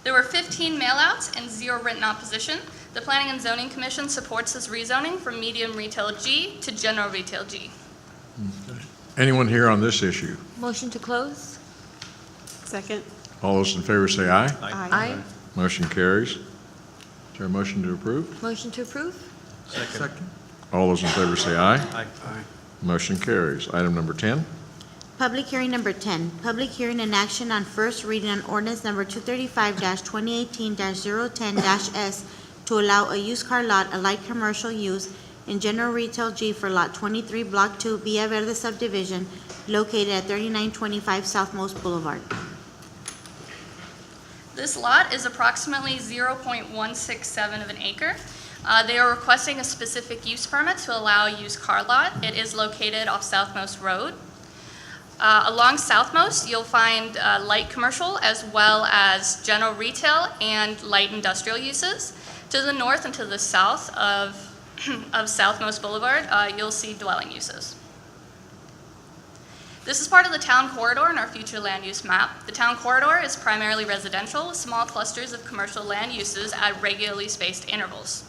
There were 15 mailouts and 0 written opposition. The Planning and Zoning Commission supports this rezoning from medium retail G to general retail G. Anyone here on this issue? Motion to close? Second. All those in favor say aye. Aye. Motion carries. Is there a motion to approve? Motion to approve? Second. All those in favor say aye. Aye. Motion carries. Item number 10. Public hearing number 10, public hearing and action on first reading on ordinance number 235-2018-010-S to allow a used car lot, a light commercial use in general retail G for Lot 23, Block 2, Villa Verde subdivision, located at 3925 South Most Boulevard. This lot is approximately 0.167 of an acre. They are requesting a specific use permit to allow a used car lot. It is located off Southmost Road. Along Southmost, you'll find light commercial as well as general retail and light industrial uses. To the north and to the south of Southmost Boulevard, you'll see dwelling uses. This is part of the town corridor in our future land use map. The town corridor is primarily residential with small clusters of commercial land uses at regularly spaced intervals.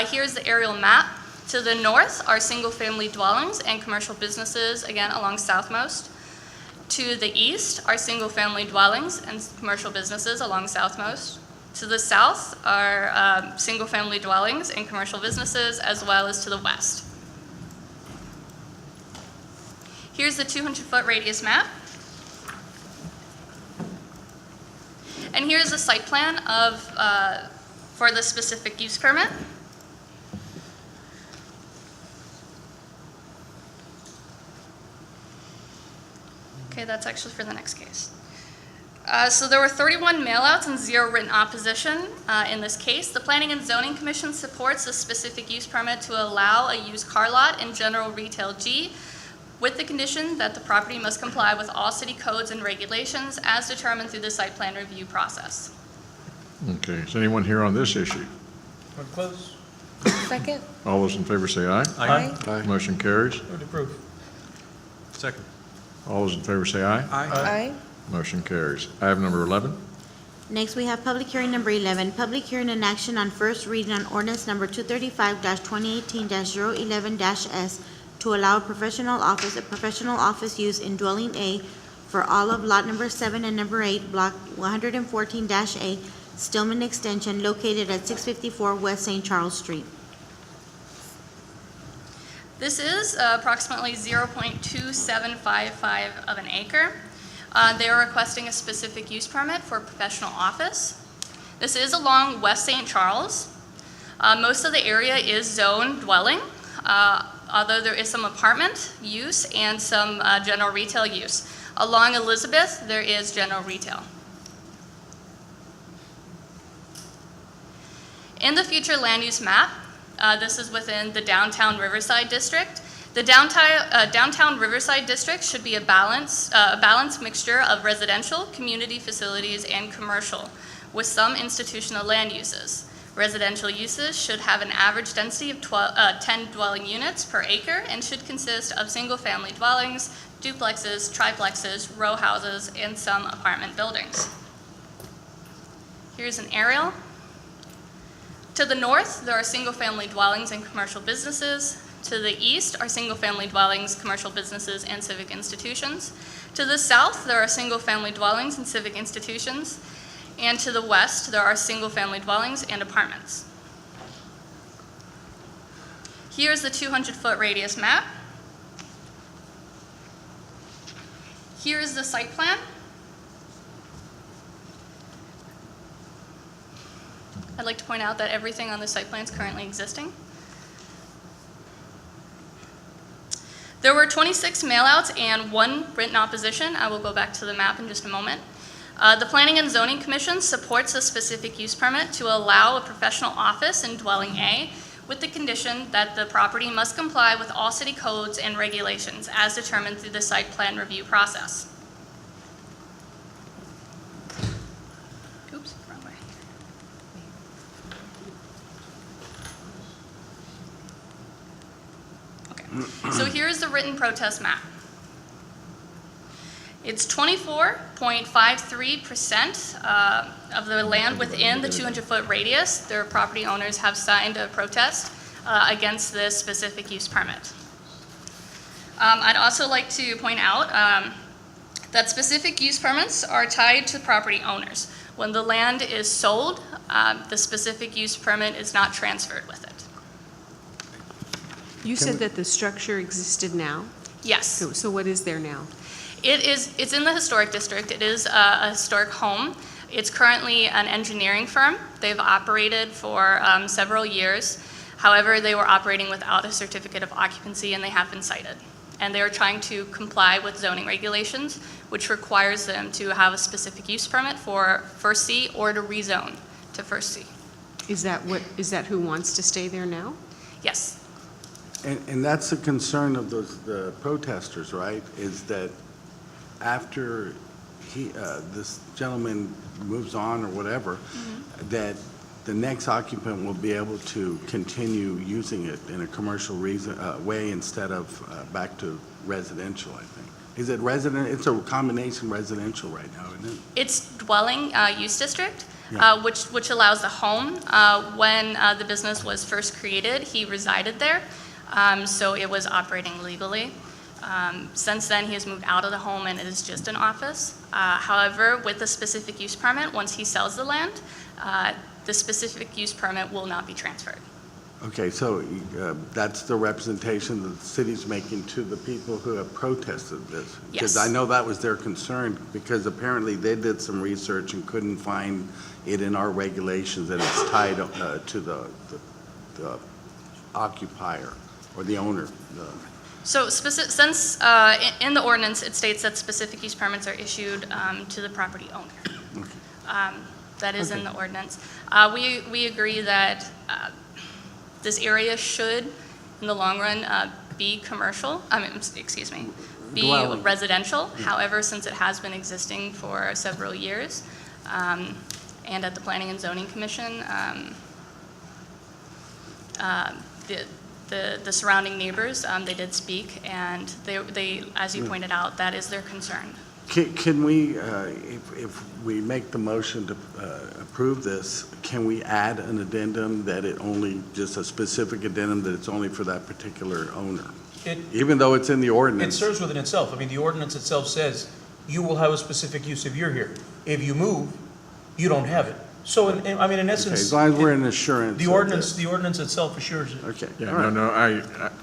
Here's the aerial map. To the north are single-family dwellings and commercial businesses, again, along Southmost. To the east are single-family dwellings and commercial businesses along Southmost. To the south are single-family dwellings and commercial businesses, as well as to the west. Here's the 200-foot radius map. And here's the site plan for the specific use permit. Okay, that's actually for the next case. So there were 31 mailouts and 0 written opposition in this case. The Planning and Zoning Commission supports a specific use permit to allow a used car lot in general retail G with the condition that the property must comply with all city codes and regulations as determined through the site plan review process. Okay, is anyone here on this issue? Move to close. Second? All those in favor say aye. Aye. Motion carries. Move to approve. Second. All those in favor say aye. Aye. Motion carries. Item number 11. Next, we have public hearing number 11, public hearing and action on first reading on ordinance number 235-2018-011-S to allow a professional office use in dwelling A for all of lot number 7 and number 8, block 114-A, Stillman Extension, located at 654 West St. Charles Street. This is approximately 0.2755 of an acre. They are requesting a specific use permit for a professional office. This is along West St. Charles. Most of the area is zone dwelling, although there is some apartment use and some general retail use. Along Elizabeth, there is general retail. In the future land use map, this is within the downtown Riverside district. The downtown Riverside district should be a balanced mixture of residential, community facilities, and commercial, with some institutional land uses. Residential uses should have an average density of 10 dwelling units per acre and should consist of single-family dwellings, duplexes, triplexes, row houses, and some apartment buildings. Here's an aerial. To the north, there are single-family dwellings and commercial businesses. To the east are single-family dwellings, commercial businesses, and civic institutions. To the south, there are single-family dwellings and civic institutions. And to the west, there are single-family dwellings and apartments. Here's the 200-foot radius map. Here is the site plan. I'd like to point out that everything on the site plan is currently existing. There were 26 mailouts and 1 written opposition. I will go back to the map in just a moment. The Planning and Zoning Commission supports a specific use permit to allow a professional office in dwelling A with the condition that the property must comply with all city codes and regulations as determined through the site plan review process. Oops, wrong way. Okay, so here's the written protest map. It's 24.53% of the land within the 200-foot radius. Their property owners have signed a protest against this specific use permit. I'd also like to point out that specific use permits are tied to property owners. When the land is sold, the specific use permit is not transferred with it. You said that the structure existed now? Yes. So what is there now? It's in the historic district. It is a historic home. It's currently an engineering firm. They've operated for several years. However, they were operating without a certificate of occupancy and they have been cited. And they are trying to comply with zoning regulations, which requires them to have a specific use permit for First C or to rezone to First C. Is that who wants to stay there now? Yes. And that's the concern of the protesters, right? Is that after this gentleman moves on or whatever, that the next occupant will be able to continue using it in a commercial way instead of back to residential, I think. Is it resident? It's a combination residential right now, isn't it? It's dwelling use district, Yeah. which allows the home. When the business was first created, he resided there, so it was operating legally. Since then, he has moved out of the home and it is just an office. However, with the specific use permit, once he sells the land, the specific use permit will not be transferred. Okay, so that's the representation the city's making to the people who have protested this? Because Yes. I know that was their concern, because apparently they did some research and couldn't find it in our regulations that it's tied to the occupier or the owner. So since in the ordinance, it states that specific use permits are issued to the property owner. That is in the ordinance. We agree that this area should, in the long run, be commercial, be Dwelling. residential. However, since it has been existing for several years, and at the Planning and Zoning Commission, the surrounding neighbors, they did speak, and they, as you pointed out, that is their concern. Can we, if we make the motion to approve this, can we add an addendum that it only, just a specific addendum that it's only for that particular owner? Even though it's in the It ordinance? serves within itself. I mean, the ordinance itself says you will have a specific use if you're here. If you move, you don't have it. So, in Okay, essence. as long as we're in assurance. The of ordinance, this. the ordinance itself assures it. Okay. Yeah, all right. no,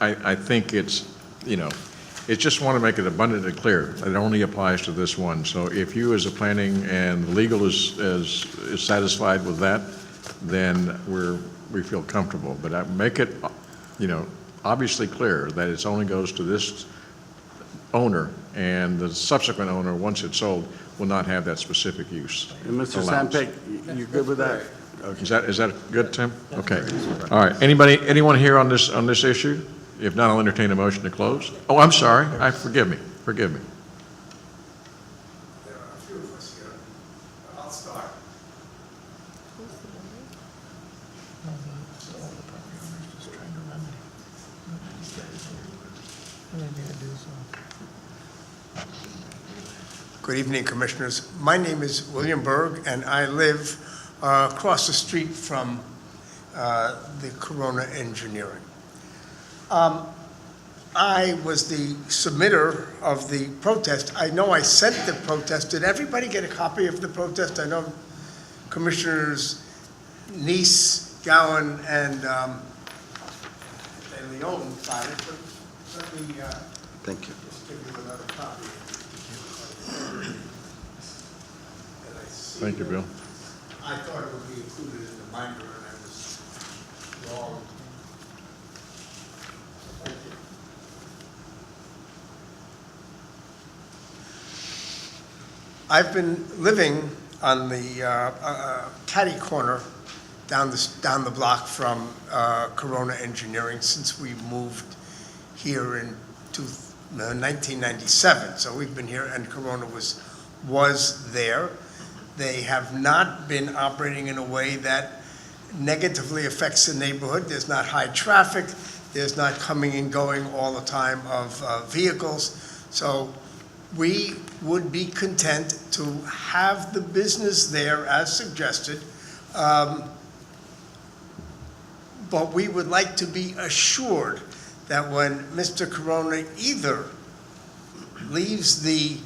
I think it's, it's just want to make it abundantly clear that it only applies to this one. So if you as a planning and legal is satisfied with that, then we feel comfortable. But make it, obviously clear that it only goes to this owner, and the subsequent owner, once it's sold, will not have that specific use. And Mr. allowance. Sampek, you good with that? Okay. Is that good, Tim? Okay. All right. Anyone here on this issue? If not, I'll entertain a motion to close. Oh, I'm sorry. Forgive me. There are a few of us here. I'll start. Good evening, Commissioners. My name is William Berg, and I live across the street from the Corona Engineering. I was the submitter of the protest. I know I sent the protest. Did everybody get a copy of the protest? I know Commissioners Neese, Gowan, and Leon got it, but let me Thank you. just give you another copy. Thank you, Bill. I thought it would be included in the binder, and I was wrong. Thank you. I've been living on the catty corner down the block from Corona Engineering since we moved here in 1997. So we've been here, and Corona was there. They have not been operating in a way that negatively affects the neighborhood. There's not high traffic. There's not coming and going all the time of vehicles. So we would be content to have the business there as suggested. But we would like to be assured that when Mr. Corona either leaves the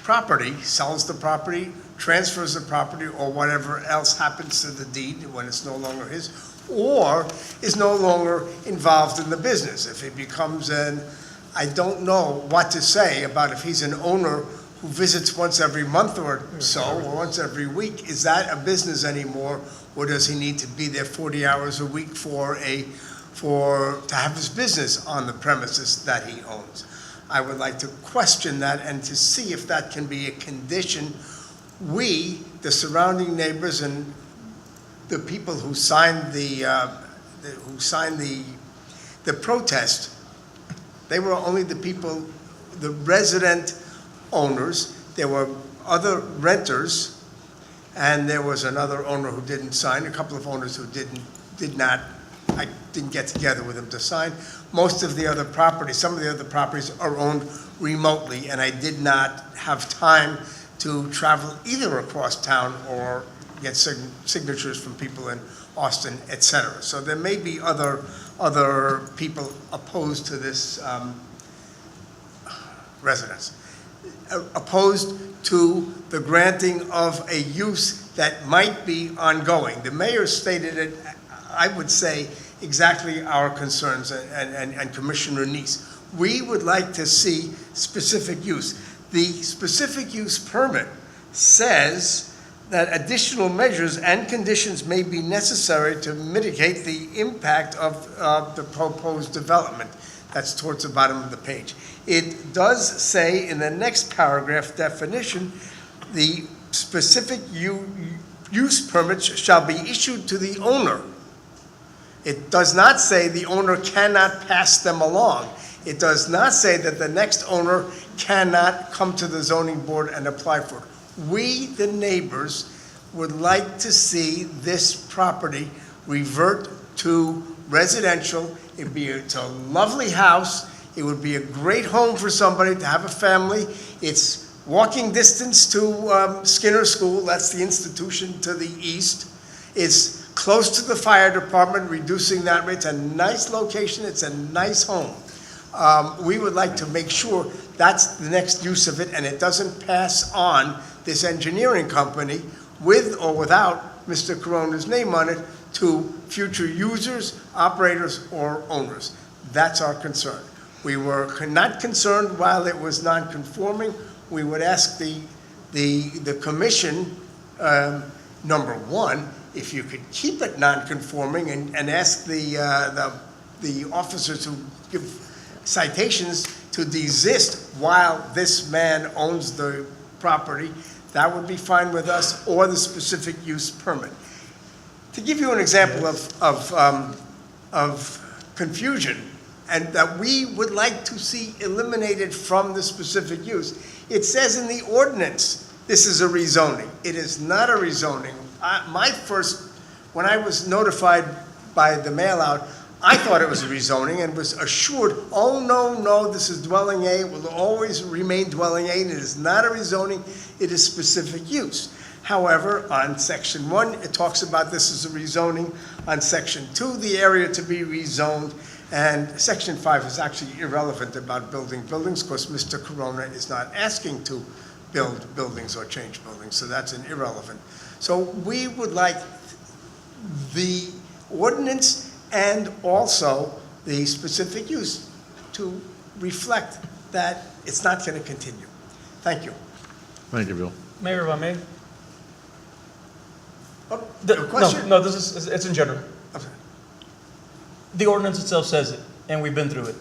property, sells the property, transfers the property, or whatever else happens to the deed when it's no longer his, or is no longer involved in the business. If it becomes I don't know what to say about if he's an owner who visits once every month or so, or once every week. Is that a business anymore, or does he need to be there 40 hours a week to have his business on the premises that he owns? I would like to question that and to see if that can be a condition. We, the surrounding neighbors and the people who signed the protest, they were only the people, the resident owners. There were other renters, and there was another owner who didn't sign, a couple of owners who did not. I didn't get together with them to sign. Most of the other properties, some of the other properties are owned remotely, and I did not have time to travel either across town or get signatures from people in Austin, et cetera. So there may be other people opposed to this residence, opposed to the granting of a use that might be ongoing. The mayor stated it, I would say, exactly our concerns, and Commissioner Neese. We would like to see specific use. The specific use permit says that additional measures and conditions may be necessary to mitigate the impact of the proposed development. That's towards the bottom of the page. It does say in the next paragraph definition, the specific use permits shall be issued to the owner. It does not say the owner cannot pass them along. It does not say that the next owner cannot come to the zoning board and apply for it. We, the neighbors, would like to see this property revert to residential. It's a lovely house. It would be a great home for somebody to have a family. It's walking distance to Skinner School. That's the institution to the east. It's close to the fire department, reducing that rate. It's a nice location. It's a nice home. We would like to make sure that's the next use of it, and it doesn't pass on this engineering company, with or without Mr. Corona's name on it, to future users, operators, or owners. That's our concern. We were not concerned while it was non-conforming. We would ask the commission, number one, if you could keep it non-conforming, and ask the officers who give citations to desist while this man owns the property. That would be fine with us, or the specific use permit. To give you an example of confusion, and that we would like to see eliminated from the specific use, it says in the ordinance, this is a rezoning. It is not a rezoning. When I was notified by the mail out, I thought it was a rezoning and was assured, oh, no, this is dwelling A, it will always remain dwelling A, and it is not a rezoning, it is specific use. However, on section 1, it talks about this as a rezoning. On section 2, the area to be rezoned, and section 5 is actually irrelevant about building buildings, because Mr. Corona is not asking to build buildings or change buildings, so that's an irrelevant. So we would like the ordinance and also the specific use to reflect that it's not going to continue. Thank you. Thank you, Bill. Mayor, if I may? Question? No, it's in general. Okay. The ordinance itself says it, and we've been through it.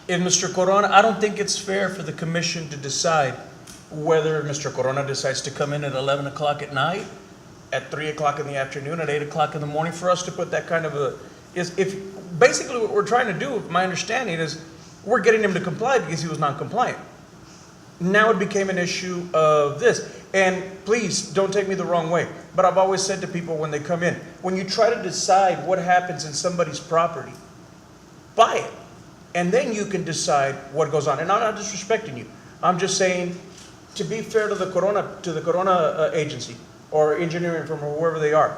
If Mr. Corona, I don't think it's fair for the commission to decide whether Mr. Corona decides to come in at 11 o'clock at night, at 3 o'clock in the afternoon, at 8 o'clock in the morning, for us to put that kind of basically what we're trying to do, my understanding is, we're getting him to comply because he was non-compliant. Now it became an issue of this. And please, don't take me the wrong way, but I've always said to people when they come in, when you try to decide what happens in somebody's property, buy it. And then you can decide what goes on. And I'm not disrespecting you. I'm just saying, to be fair to the Corona agency, or engineering firm, or whoever they are,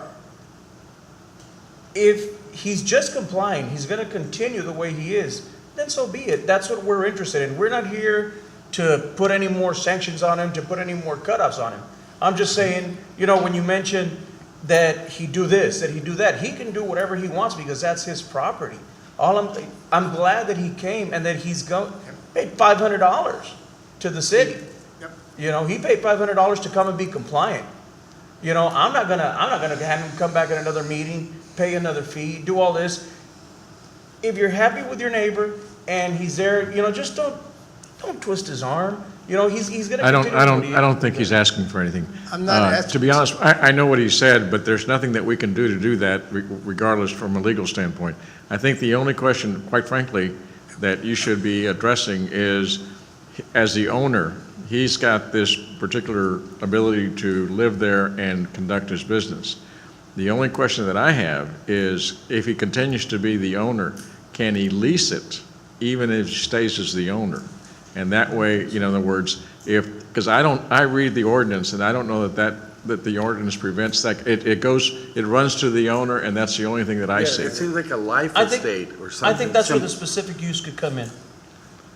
if he's just complying, he's gonna continue the way he is, then so be it. That's what we're interested in. We're not here to put any more sanctions on him, to put any more cutoffs on him. I'm just saying, when you mention that he do this, that he do that, he can do whatever he wants because that's his property. I'm glad that he came and that paid $500 to the city. Yep. He paid $500 to come and be compliant. I'm not gonna have him come back at another meeting, pay another fee, do all this. If you're happy with your neighbor and he's there, just don't twist his arm. He's going to continue. I don't think he's asking for anything. I'm not asking. To be honest, I know what he said, but there's nothing that we can do to do that, regardless from a legal standpoint. I think the only question, quite frankly, that you should be addressing is, as the owner, he's got this particular ability to live there and conduct his business. The only question that I have is, if he continues to be the owner, can he lease it, even if he stays as the owner? And that way, in other words, because I read the ordinance, and I don't know that the ordinance prevents that. It runs to the owner, and that's the only thing that I see. It seems like a life estate or something. I think that's where the specific use could come in.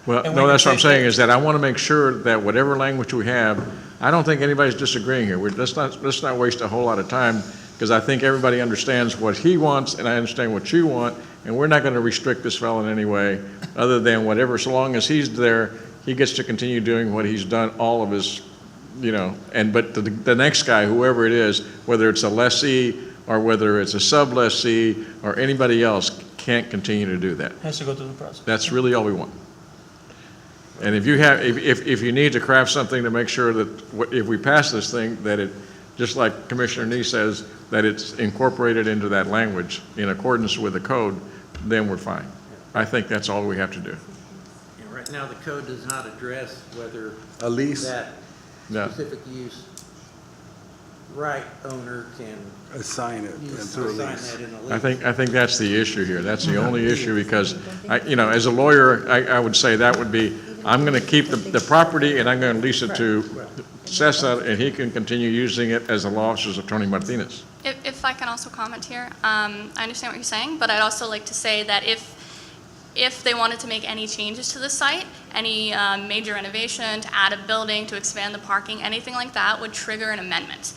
Well, And no, we that's can what I'm take saying, it- is that I want to make sure that whatever language we have, I don't think anybody's disagreeing here. Let's not waste a whole lot of time, because I think everybody understands what he wants, and I understand what you want, and we're not going to restrict this fellow in any way, other than whatever, so long as he's there, he gets to continue doing what he's done all of his, but the next guy, whoever it is, whether it's a lessee or whether it's a sub-lessee or anybody else, can't continue to do that. Has to go through the process. That's really all we want. And if you need to craft something to make sure that if we pass this thing, that it, just like Commissioner Nee says, that it's incorporated into that language in accordance with the code, then we're fine. I think that's all we have to do. Right now, the code does not address whether A lease, that No. specific use right owner can assign it use, through a assign lease. that in a lease. I think that's the issue here. That's the only issue, because as a lawyer, I would say that would be, I'm going to keep the property and I'm going to lease it to Cesar, and he can continue using it as the law offices of Tony Martinez. If I can also comment here, I understand what you're saying, but I'd also like to say that if they wanted to make any changes to the site, any major renovation, to add a building, to expand the parking, anything like that would trigger an amendment,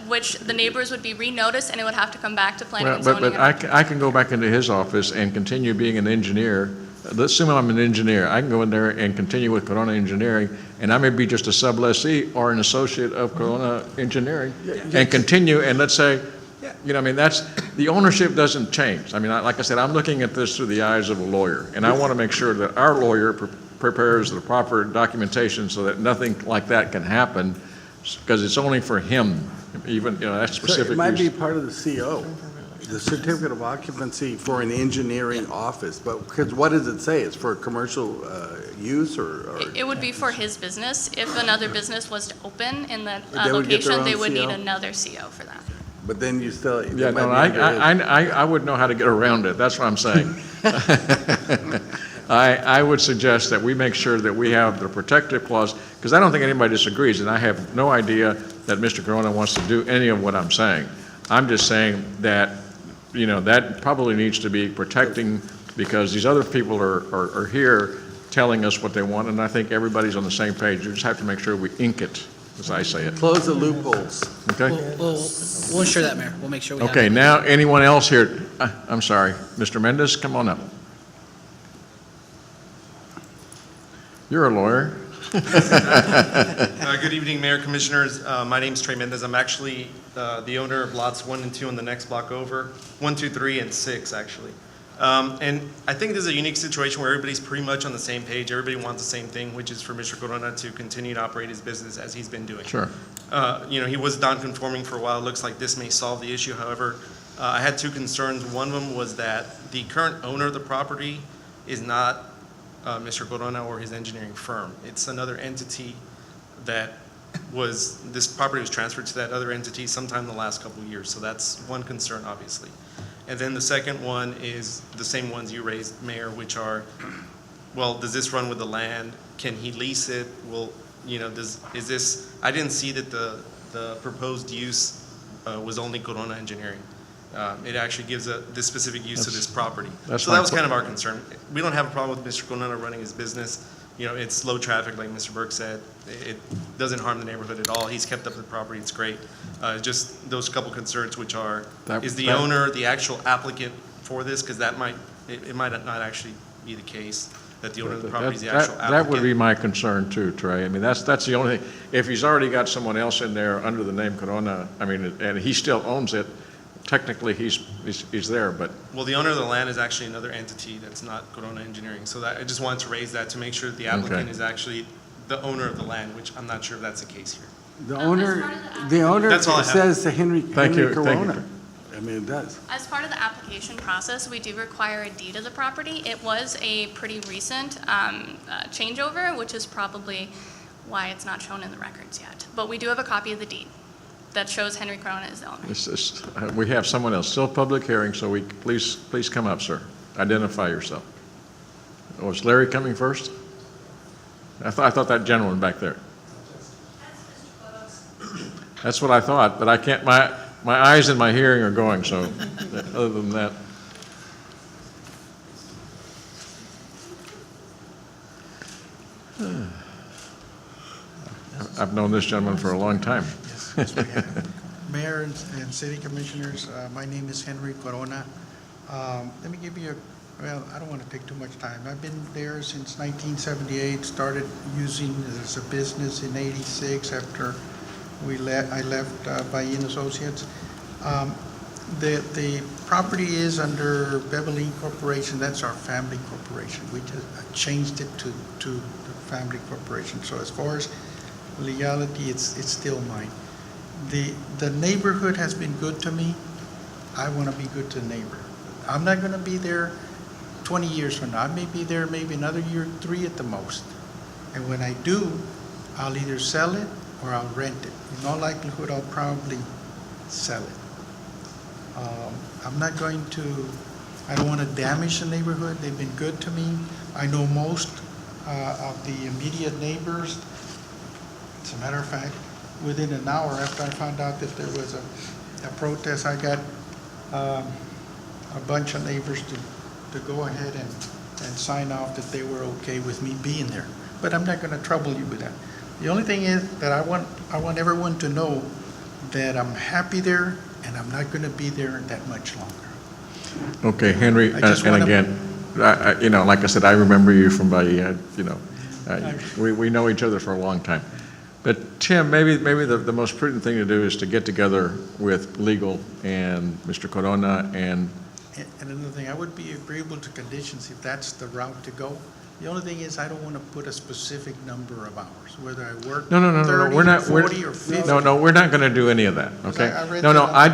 which the neighbors would be re-noticed, and it would have to come back to planning and zoning. But I can go back into his office and continue being an engineer. Let's assume I'm an engineer. I can go in there and continue with Corona Engineering, and I may be just a sub-lessee or an associate of Corona Engineering, and continue, and let's say, that's, the ownership doesn't change. Like I said, I'm looking at this through the eyes of a lawyer, and I want to make sure that our lawyer prepares the proper documentation so that nothing like that can happen, because it's only for him, even, that So specific it might be use. part of the CO, the certificate of occupancy for an engineering office, but, because what does it say? It's for commercial use or? It would be for his business. If another business was to open in that They would get their location, they own would need CO? another CO for that. But then you still. Yeah, it might no, be under his- I would know how to get around it, that's what I'm saying. I would suggest that we make sure that we have the protective clause, because I don't think anybody disagrees, and I have no idea that Mr. Corona wants to do any of what I'm saying. I'm just saying that, that probably needs to be protecting, because these other people are here telling us what they want, and I think everybody's on the same page. You just have to make sure we ink it, as I say it. Close the loopholes. Okay? We'll ensure that, Mayor. We'll make sure we have Okay, it. now, anyone else here? I'm sorry, Mr. Mendez, come on up. You're a lawyer. Good evening, Mayor, Commissioners. My name's Trey Mendez. I'm actually the owner of lots 1 and 2 on the next block over, 1, 2, 3, and 6, actually. And I think this is a unique situation where everybody's pretty much on the same page. Everybody wants the same thing, which is for Mr. Corona to continue to operate his business as he's been doing. Sure. He was non-conforming for a while. It looks like this may solve the issue. However, I had two concerns. One of them was that the current owner of the property is not Mr. Corona or his engineering firm. It's another entity that this property was transferred to that other entity sometime in the last couple of years. So that's one concern, obviously. And then the second one is the same ones you raised, Mayor, which are, well, does this run with the land? Can he lease it? I didn't see that the proposed use was only Corona Engineering. It actually gives this specific use to this property. So that was kind of our concern. We don't have a problem with Mr. Corona running his business. It's low traffic, like Mr. Burke said. It doesn't harm the neighborhood at all. He's kept up the property, it's great. Just those couple concerns, which are, is the owner the actual applicant for this? Because it might not actually be the case, that the owner of the property is the actual applicant. That would be my concern too, Trey. I mean, that's the only thing. If he's already got someone else in there under the name Corona, and he still owns it, technically he's there, but. Well, the owner of the land is actually another entity that's not Corona Engineering. So I just wanted to raise that to make sure that the applicant is actually the owner of the land, which I'm not sure if that's the case here. The owner That's all I have. says to Henry Corona. Thank you. I mean, it does. As part of the application process, we do require a deed of the property. It was a pretty recent changeover, which is probably why it's not shown in the records yet. But we do have a copy of the deed that shows Henry Corona is the owner. We have someone else, still public hearing, so please come up, sir. Identify yourself. Was Larry coming first? I thought that gentleman back there. That's what I thought, but I can't, my eyes and my hearing are going, so other than that. I've known this gentleman for a long time. Yes, we have. Mayor and city commissioners, my name is Henry Corona. Let me give you I don't want to take too much time. I've been there since 1978, started using it as a business in 86 after I left Bain Associates. The property is under Beverly Corporation. That's our family corporation. We just changed it to the family corporation. So as far as legality, it's still mine. The neighborhood has been good to me. I want to be good to the neighbor. I'm not going to be there 20 years from now. I may be there maybe another year, 3 at the most. And when I do, I'll either sell it or I'll rent it. In all likelihood, I'll probably sell it. I don't want to damage the neighborhood. They've been good to me. I know most of the immediate neighbors. As a matter of fact, within an hour after I found out that there was a protest, I got a bunch of neighbors to go ahead and sign off that they were okay with me being there. But I'm not going to trouble you with that. The only thing is that I want everyone to know that I'm happy there and I'm not going to be there that much longer. Okay, Henry, and again, like I said, I remember you from Bahia. We know each other for a long time. But Tim, maybe the most prudent thing to do is to get together with legal and Mr. Corona and another thing, I would be agreeable to conditions if that's the route to go. The only thing is I don't want to put a specific number of hours, whether I work 30 we're not, 40 or 50. No, we're not going to do any of that, okay? I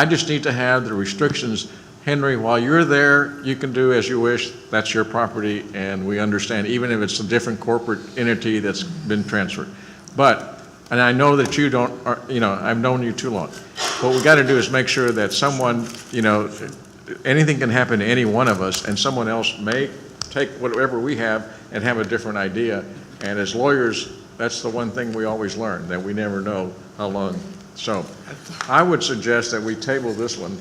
just need to have the restrictions. Henry, while you're there, you can do as you wish. That's your property, and we understand, even if it's a different corporate entity that's been transferred. And I know that you don't, I've known you too long. What we got to do is make sure that someone, anything can happen to any one of us, and someone else may take whatever we have and have a different idea. And as lawyers, that's the one thing we always learn, that we never know how long. So I would suggest that we table this one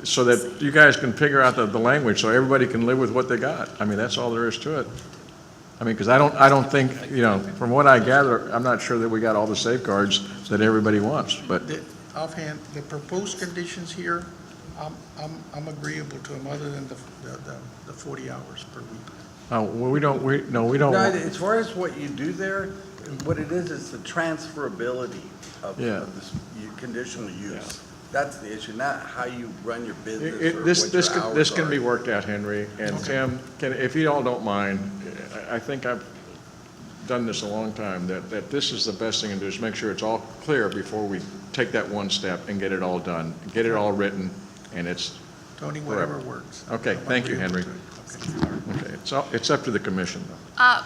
so that you guys can figure out the language so everybody can live with what they got. I mean, that's all there is to it. I mean, because I don't think, from what I gather, I'm not sure that we got all the safeguards that everybody wants, but. Offhand, the proposed conditions here, I'm agreeable to them other than the 40 hours per week. Well, we don't. No, as far as what you do there, what it is the transferability of this conditional use. That's the issue, not how you run your business or what This your hours can be are. worked out, Henry, and Tim, if you all don't mind, I think I've done this a long time, that this is the best thing to do, is make sure it's all clear before we take that one step and get it all done, get it all written, and it's Tony, forever. whatever works. Okay, thank you, Henry. Okay, it's up to the commission, though.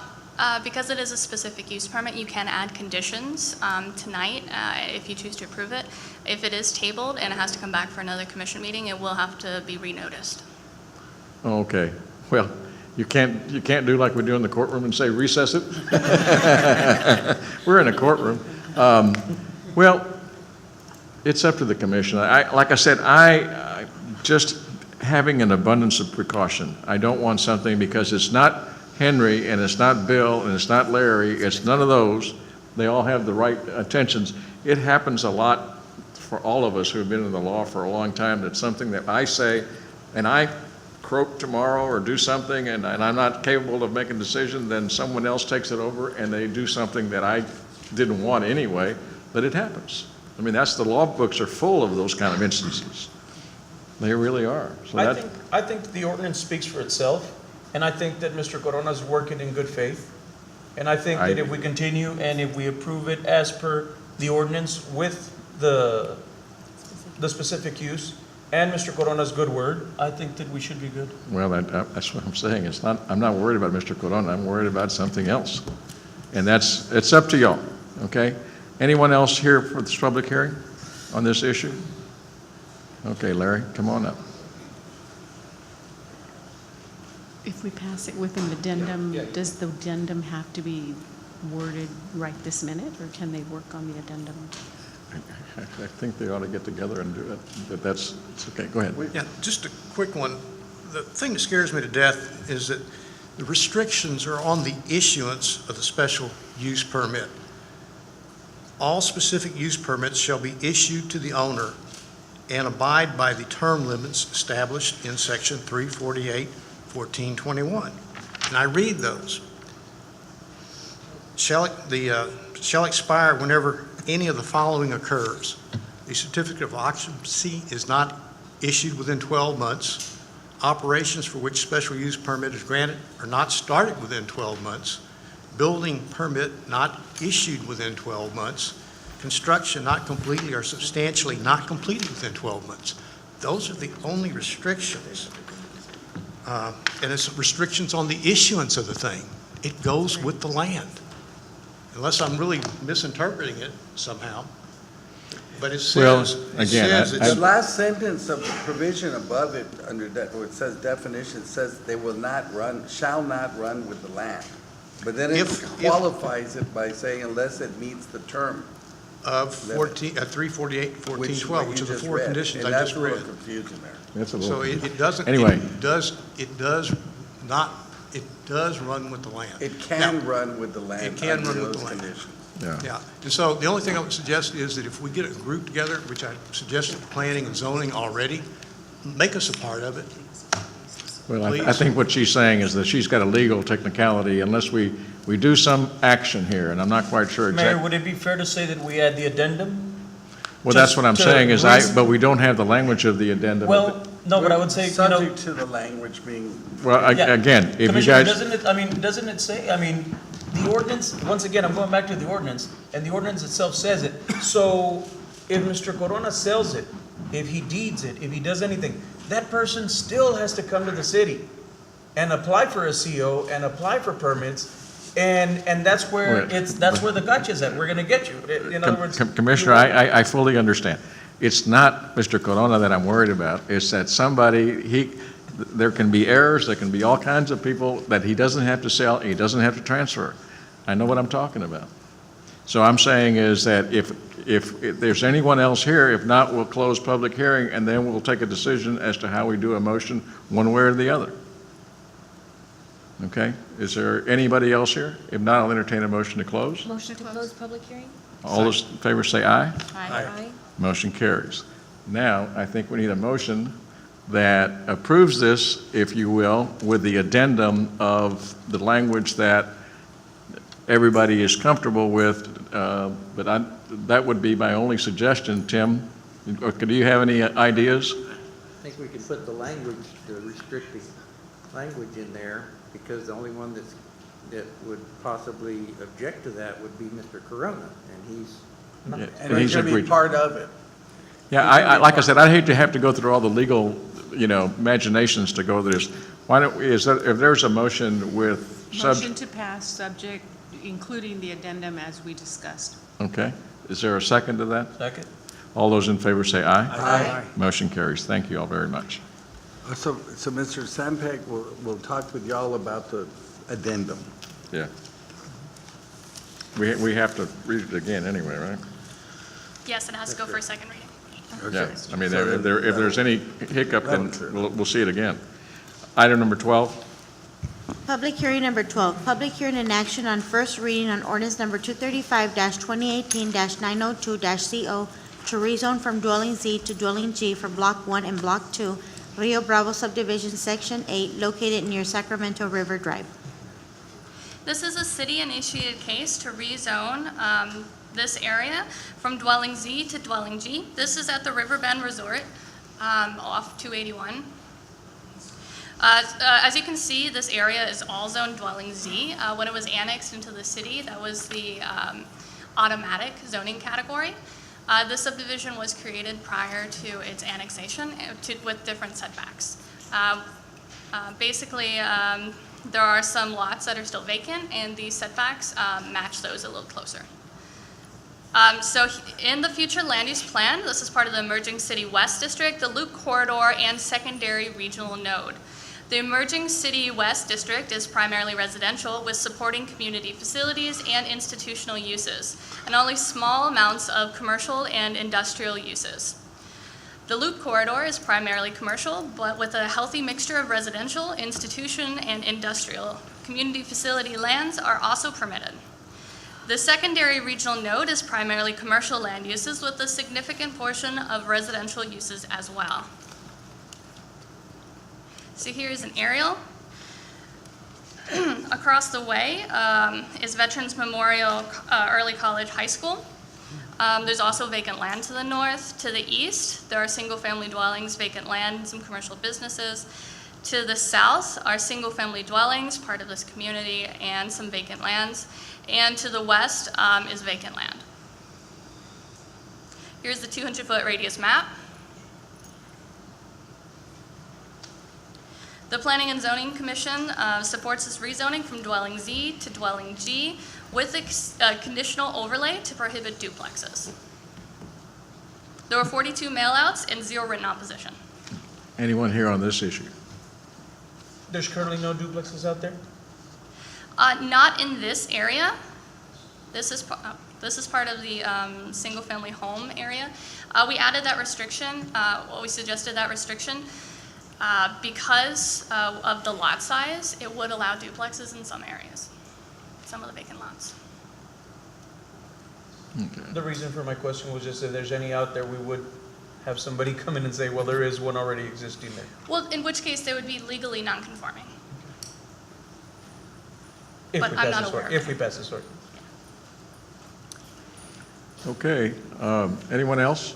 Because it is a specific use permit, you can add conditions tonight if you choose to approve it. If it is tabled and it has to come back for another commission meeting, it will have to be renoticed. Okay, well, you can't do like we do in the courtroom and say recess it? We're in a courtroom. Well, it's up to the commission. Like I said, I just having an abundance of precaution. I don't want something, because it's not Henry, and it's not Bill, and it's not Larry, it's none of those. They all have the right intentions. It happens a lot for all of us who have been in the law for a long time, that something that I say, and I croak tomorrow or do something, and I'm not capable of making a decision, then someone else takes it over and they do something that I didn't want anyway, but it happens. I mean, the law books are full of those kind of instances. They really are. So I think the ordinance speaks for itself, and I think that Mr. Corona's working in good faith. And I think that if we continue and if we approve it as per the ordinance with the specific use and Mr. Corona's good word, I think that we should be good. Well, that's what I'm saying. I'm not worried about Mr. Corona. I'm worried about something else. And it's up to y'all, okay? Anyone else here for this public hearing on this issue? Okay, Larry, come on up. If we pass it with an addendum, does the addendum have to be worded right this minute, or can they work on the addendum? I think they ought to get together and do it, but it's okay. Go ahead. Yeah, just a quick one. The thing that scares me to death is that the restrictions are on the issuance of the special use permit. All specific use permits shall be issued to the owner and abide by the term limits established in section 348-1421. And I read those. Shall expire whenever any of the following occurs. The certificate of occupancy is not issued within 12 months. Operations for which special use permit is granted are not started within 12 months. Building permit not issued within 12 months. Construction not completely or substantially not completed within 12 months. Those are the only restrictions. And it's restrictions on the issuance of the thing. It goes with the land. Unless I'm really misinterpreting it somehow. But it says, the last sentence of the provision above it, under that, where it says definition, says they will not run, shall not run with the land. But then it qualifies it by saying unless it meets the term. Of 348, 1412, which are the four conditions I just read. And that's a little confusing there. That's a little. So it doesn't. Anyway. It does run with the land. It can run with the land. It can under run with those the land. conditions. Yeah, and so the only thing I would suggest is that if we get a group together, which I suggested planning and zoning already, make us a part of it. Well, I think what she's saying is that she's got a legal technicality unless we do some action here, and I'm not quite sure Mayor, exactly. would it be fair to say that we add the addendum? Well, that's Just what I'm to saying is reason- but we don't have the language of the addendum. Well, no, but I would say, Subject to the language being. Well, Yeah. again, if you Commissioner, guys. doesn't it say, the ordinance, once again, I'm going back to the ordinance, and the ordinance itself says it. So if Mr. Corona sells it, if he deeds it, if he does anything, that person still has to come to the city and apply for a CO and apply for permits, and that's where that's where the gotcha's at. We're gonna get you. In other words. Commissioner, I fully understand. It's not Mr. Corona that I'm worried about. It's that there can be errors, there can be all kinds of people that he doesn't have to sell, he doesn't have to transfer. I know what I'm talking about. So I'm saying is that if there's anyone else here, if not, we'll close public hearing and then we'll take a decision as to how we do a motion one way or the other. Okay? Is there anybody else here? If not, I'll entertain a motion to close. Motion to close public hearing? All those in favor say aye. Aye. Motion carries. Now, I think we need a motion that approves this, if you will, with the addendum of the language that everybody is comfortable with, but that would be my only suggestion, Tim. Okay, do you have any ideas? I think we could put the language, the restricting language in there, because the only one that would possibly object to that would be Mr. Corona, and he's not. Yeah, And he's going to be agreed. part of it. Yeah, like I said, I'd hate to have to go through all the legal, imaginations to go through this. Why don't we, if there's a motion with Motion to pass, subject, including the addendum as we discussed. Okay, is there a second to that? Second? All those in favor say aye. Aye. Motion carries. Thank you all very much. So Mr. Sampek will talk with y'all about the addendum. Yeah. We have to read it again anyway, right? Yes, it has to go for a second reading. Yeah, I mean, So if there's any hiccup, then we'll see it again. Item number 12, Public hearing number 12, public hearing and action on first reading on ordinance number 235-2018-902-CO to rezone from dwelling Z to dwelling G for Block 1 and Block 2, Rio Bravo subdivision, Section 8, located near Sacramento River Drive. This is a city-initiated case to rezone this area from dwelling Z to dwelling G. This is at the Riverbend Resort off 281. As you can see, this area is all zone dwelling Z. When it was annexed into the city, that was the automatic zoning category. This subdivision was created prior to its annexation with different setbacks. Basically, there are some lots that are still vacant, and these setbacks match those a little closer. So in the future land use plan, this is part of the Emerging City West District, the Loop Corridor, and Secondary Regional Node. The Emerging City West District is primarily residential with supporting community facilities and institutional uses, and only small amounts of commercial and industrial uses. The Loop Corridor is primarily commercial, but with a healthy mixture of residential, institution, and industrial. Community facility lands are also permitted. The Secondary Regional Node is primarily commercial land uses with a significant portion of residential uses as well. So here's an aerial. Across the way is Veterans Memorial Early College High School. There's also vacant land to the north. To the east, there are single-family dwellings, vacant land, some commercial businesses. To the south are single-family dwellings, part of this community, and some vacant lands. And to the west is vacant land. Here's the 200-foot radius map. The Planning and Zoning Commission supports this rezoning from dwelling Z to dwelling G with a conditional overlay to prohibit duplexes. There were 42 mailouts and 0 written opposition. anyone here on this issue? There's currently no duplexes out there? Not in this area. This is part of the single-family home area. We added that restriction, we suggested that restriction because of the lot size. It would allow duplexes in some areas, some of the vacant lots. Okay. The reason for my question was just if there's any out there, we would have somebody come in and say, well, there is one already existing there. Well, in which case they would be legally non-conforming. If But we I'm pass not this aware of ordinance. If it. we pass this ordinance. Okay, anyone else?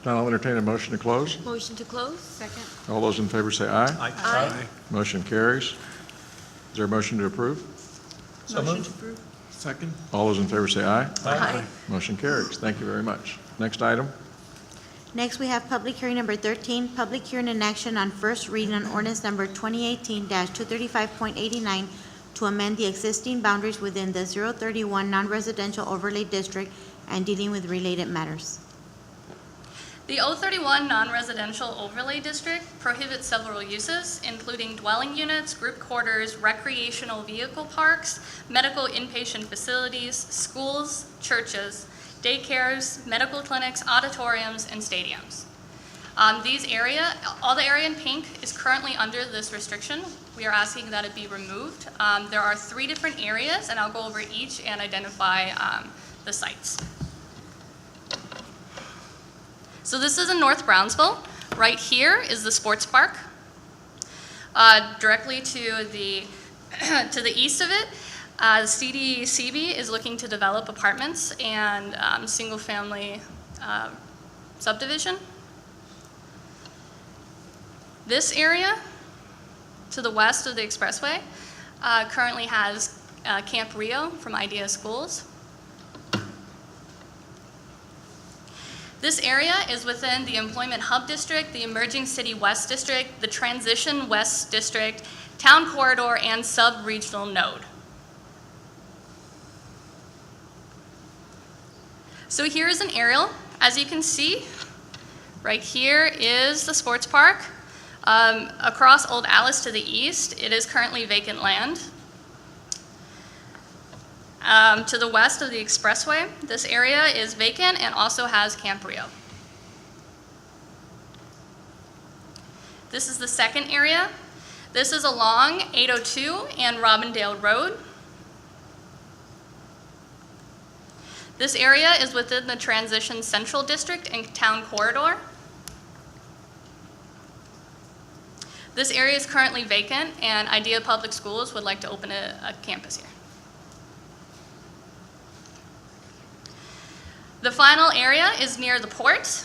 Then I'll entertain a motion to close. Motion to close? Second. All those in favor say aye. Aye. Motion carries. Is there a motion to approve? So moved. Second? All those in favor say aye. Aye. Motion carries. Thank you very much. Next item. Next, we have public hearing number 13, public hearing and action on first reading on ordinance number 2018-235.89 to amend the existing boundaries within the 031 non-residential overlay district and dealing with related matters. The 031 non-residential overlay district prohibits several uses, including dwelling units, group quarters, recreational vehicle parks, medical inpatient facilities, schools, churches, daycares, medical clinics, auditoriums, and stadiums. All the area in pink is currently under this restriction. We are asking that it be removed. There are 3 different areas, and I'll go over each and identify the sites. So this is in North Brownsville. Right here is the sports park. Directly to the east of it, CDCB is looking to develop apartments and single-family subdivision. This area to the west of the expressway currently has Camp Rio from Idea Schools. This area is within the Employment Hub District, the Emerging City West District, the Transition West District, Town Corridor, and Sub-Regional Node. So here is an aerial. As you can see, right here is the sports park. Across Old Alice to the east, it is currently vacant land. To the west of the expressway, this area is vacant and also has Camp Rio. This is the second area. This is along 802 and Robindale Road. This area is within the Transition Central District and Town Corridor. This area is currently vacant, and Idea Public Schools would like to open a campus here. The final area is near the port.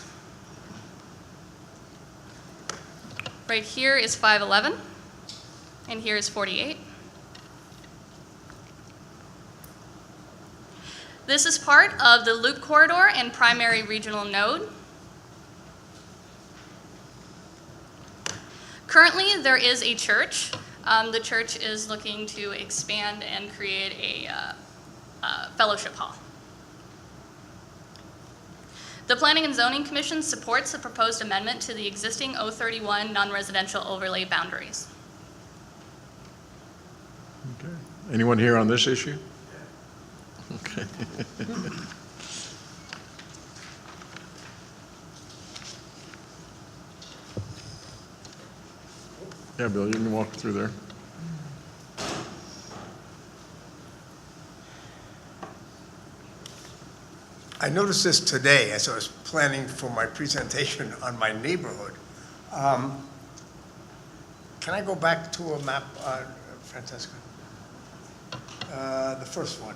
Right here is 511, and here is 48. This is part of the Loop Corridor and Primary Regional Node. Currently, there is a church. The church is looking to expand and create a fellowship hall. The Planning and Zoning Commission supports the proposed amendment to the existing 031 non-residential overlay boundaries. Okay. Anyone here on this issue? Okay. Yeah, Bill, you can walk through there. I noticed this today as I was planning for my presentation on my neighborhood. Can I go back to a map, Francesca? The first one.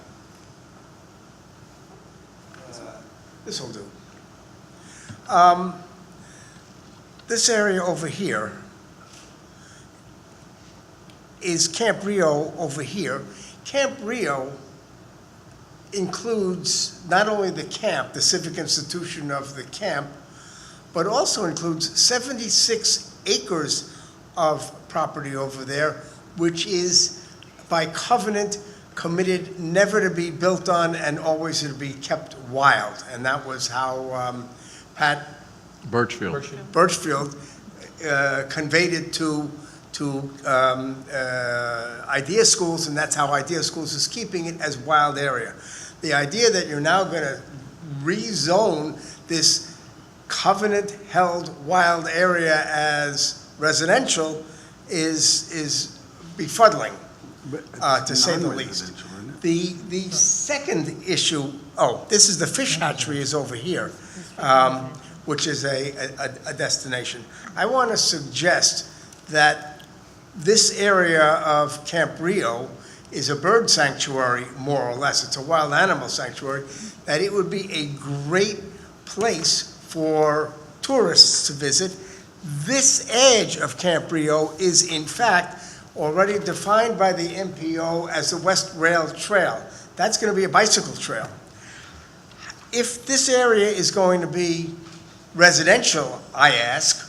This will do. This area over here is Camp Rio over here. Camp Rio includes not only the camp, the civic institution of the camp, but also includes 76 acres of property over there, which is by covenant committed never to be built on and always to be kept wild. And that was how Pat Birchfield. Conveyed it to Idea Schools, and that's how Idea Schools is keeping it as wild area. The idea that you're now going to rezone this covenant-held wild area as residential is befuddling, to say the least. The second issue, this is the fish hatchery is over here, which is a destination. I want to suggest that this area of Camp Rio is a bird sanctuary, more or less. It's a wild animal sanctuary, that it would be a great place for tourists to visit. This edge of Camp Rio is, in fact, already defined by the MPO as the West Rail Trail. That's going to be a bicycle trail. If this area is going to be residential, I ask,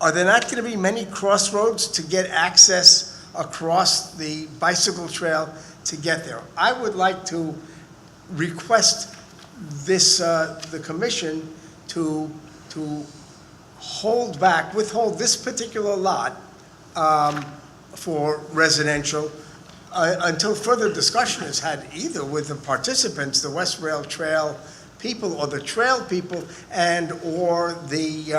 are there not going to be many crossroads to get access across the bicycle trail to get there? I would like to request this, the commission to withhold this particular lot for residential until further discussion is had either with the participants, the West Rail Trail people or the trail people, and or the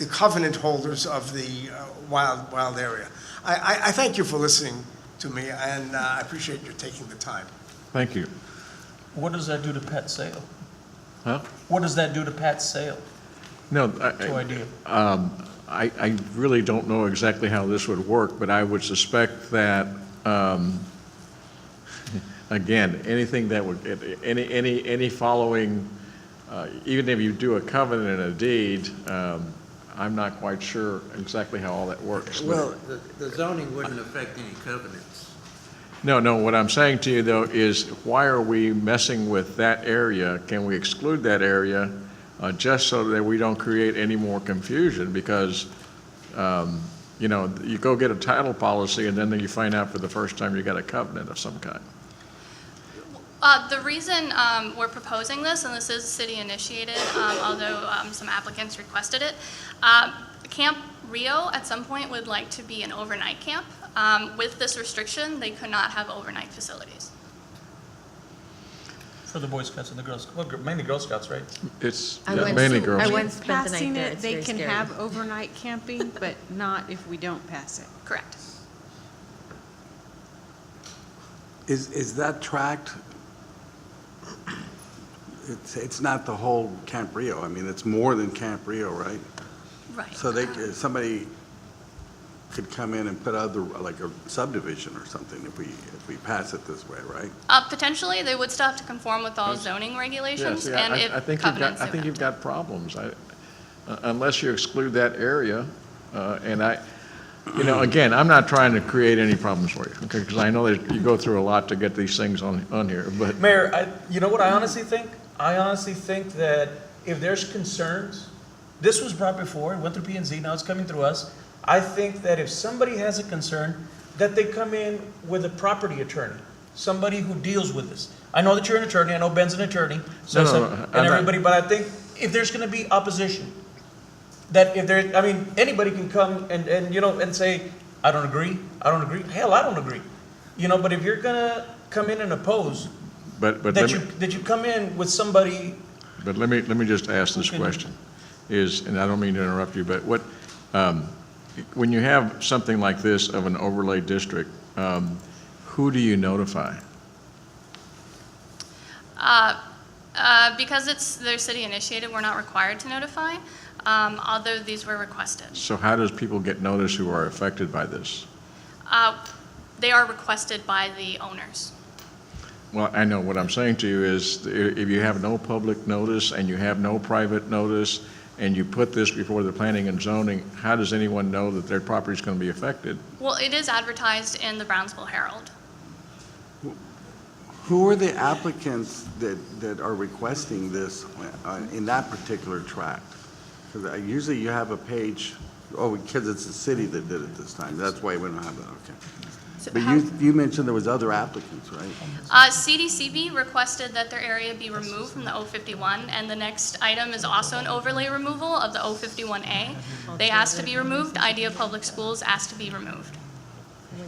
covenant holders of the wild area. I thank you for listening to me, and I appreciate you taking the time. Thank you. What does that do to Pat's sale? Huh? What does that do to Pat's sale? No, To Idea? I really don't know exactly how this would work, but I would suspect that, again, anything that would, any following even if you do a covenant and a deed, I'm not quite sure exactly how all that works. Well, The zoning wouldn't affect any covenants. No, what I'm saying to you, though, is why are we messing with that area? Can we exclude that area just so that we don't create any more confusion? Because, you know, you go get a title policy, and then you find out for the first time you got a covenant of some kind. The reason we're proposing this, and this is city initiated, although some applicants requested it, Camp Rio at some point would like to be an overnight camp. With this restriction, they could not have overnight facilities. For the Boy Scouts and the Girl Scouts, well, mainly Girl Scouts, right? It's I went mainly to- girls. I went spent the night Passing there. it, It's they very can scary. have overnight camping, but not if we don't pass it. Correct. Is that tract, it's not the whole Camp Rio, I mean, it's more than Camp Rio, right? Right. So somebody could come in and put other, like a subdivision or something if we pass it this way, right? Potentially, they would still have to conform with all zoning regulations and if I think covenants. you've got problems. Unless you exclude that area, you know, again, I'm not trying to create any problems for you, okay? Because I know that you go through a lot to get these things on here, but. Mayor, you know what I honestly think? I honestly think that if there's concerns, this was brought before, it went through P and Z, now it's coming through us. I think that if somebody has a concern, that they come in with a property attorney, somebody who deals with this. I know that you're an attorney, I know Ben's an attorney, so, No, and I'm not- everybody, but I think if there's gonna be opposition, that if there, I mean, anybody can come and, you know, and say, I don't agree, hell, I don't agree. You know, but if you're gonna come in and oppose, But that you come in with somebody. But let me just ask this Okay. question, and I don't mean to interrupt you, but when you have something like this of an overlay district, who do you notify? Because they're city initiated, we're not required to notify, although these were requested. So how does people get notice who are affected by this? They are requested by the owners. Well, I know what I'm saying to you is if you have no public notice and you have no private notice and you put this before the planning and zoning, how does anyone know that their property is going to be affected? Well, it is advertised in the Brownsville Herald. Who are the applicants that are requesting this in that particular tract? Because usually you have a page, because it's the city that did it this time, that's why we don't have that, okay. But you mentioned there was other applicants, right? CDCB requested that their area be removed from the 051, and the next item is also an overlay removal of the 051A. They asked to be removed, Idea Public Schools asked to be removed.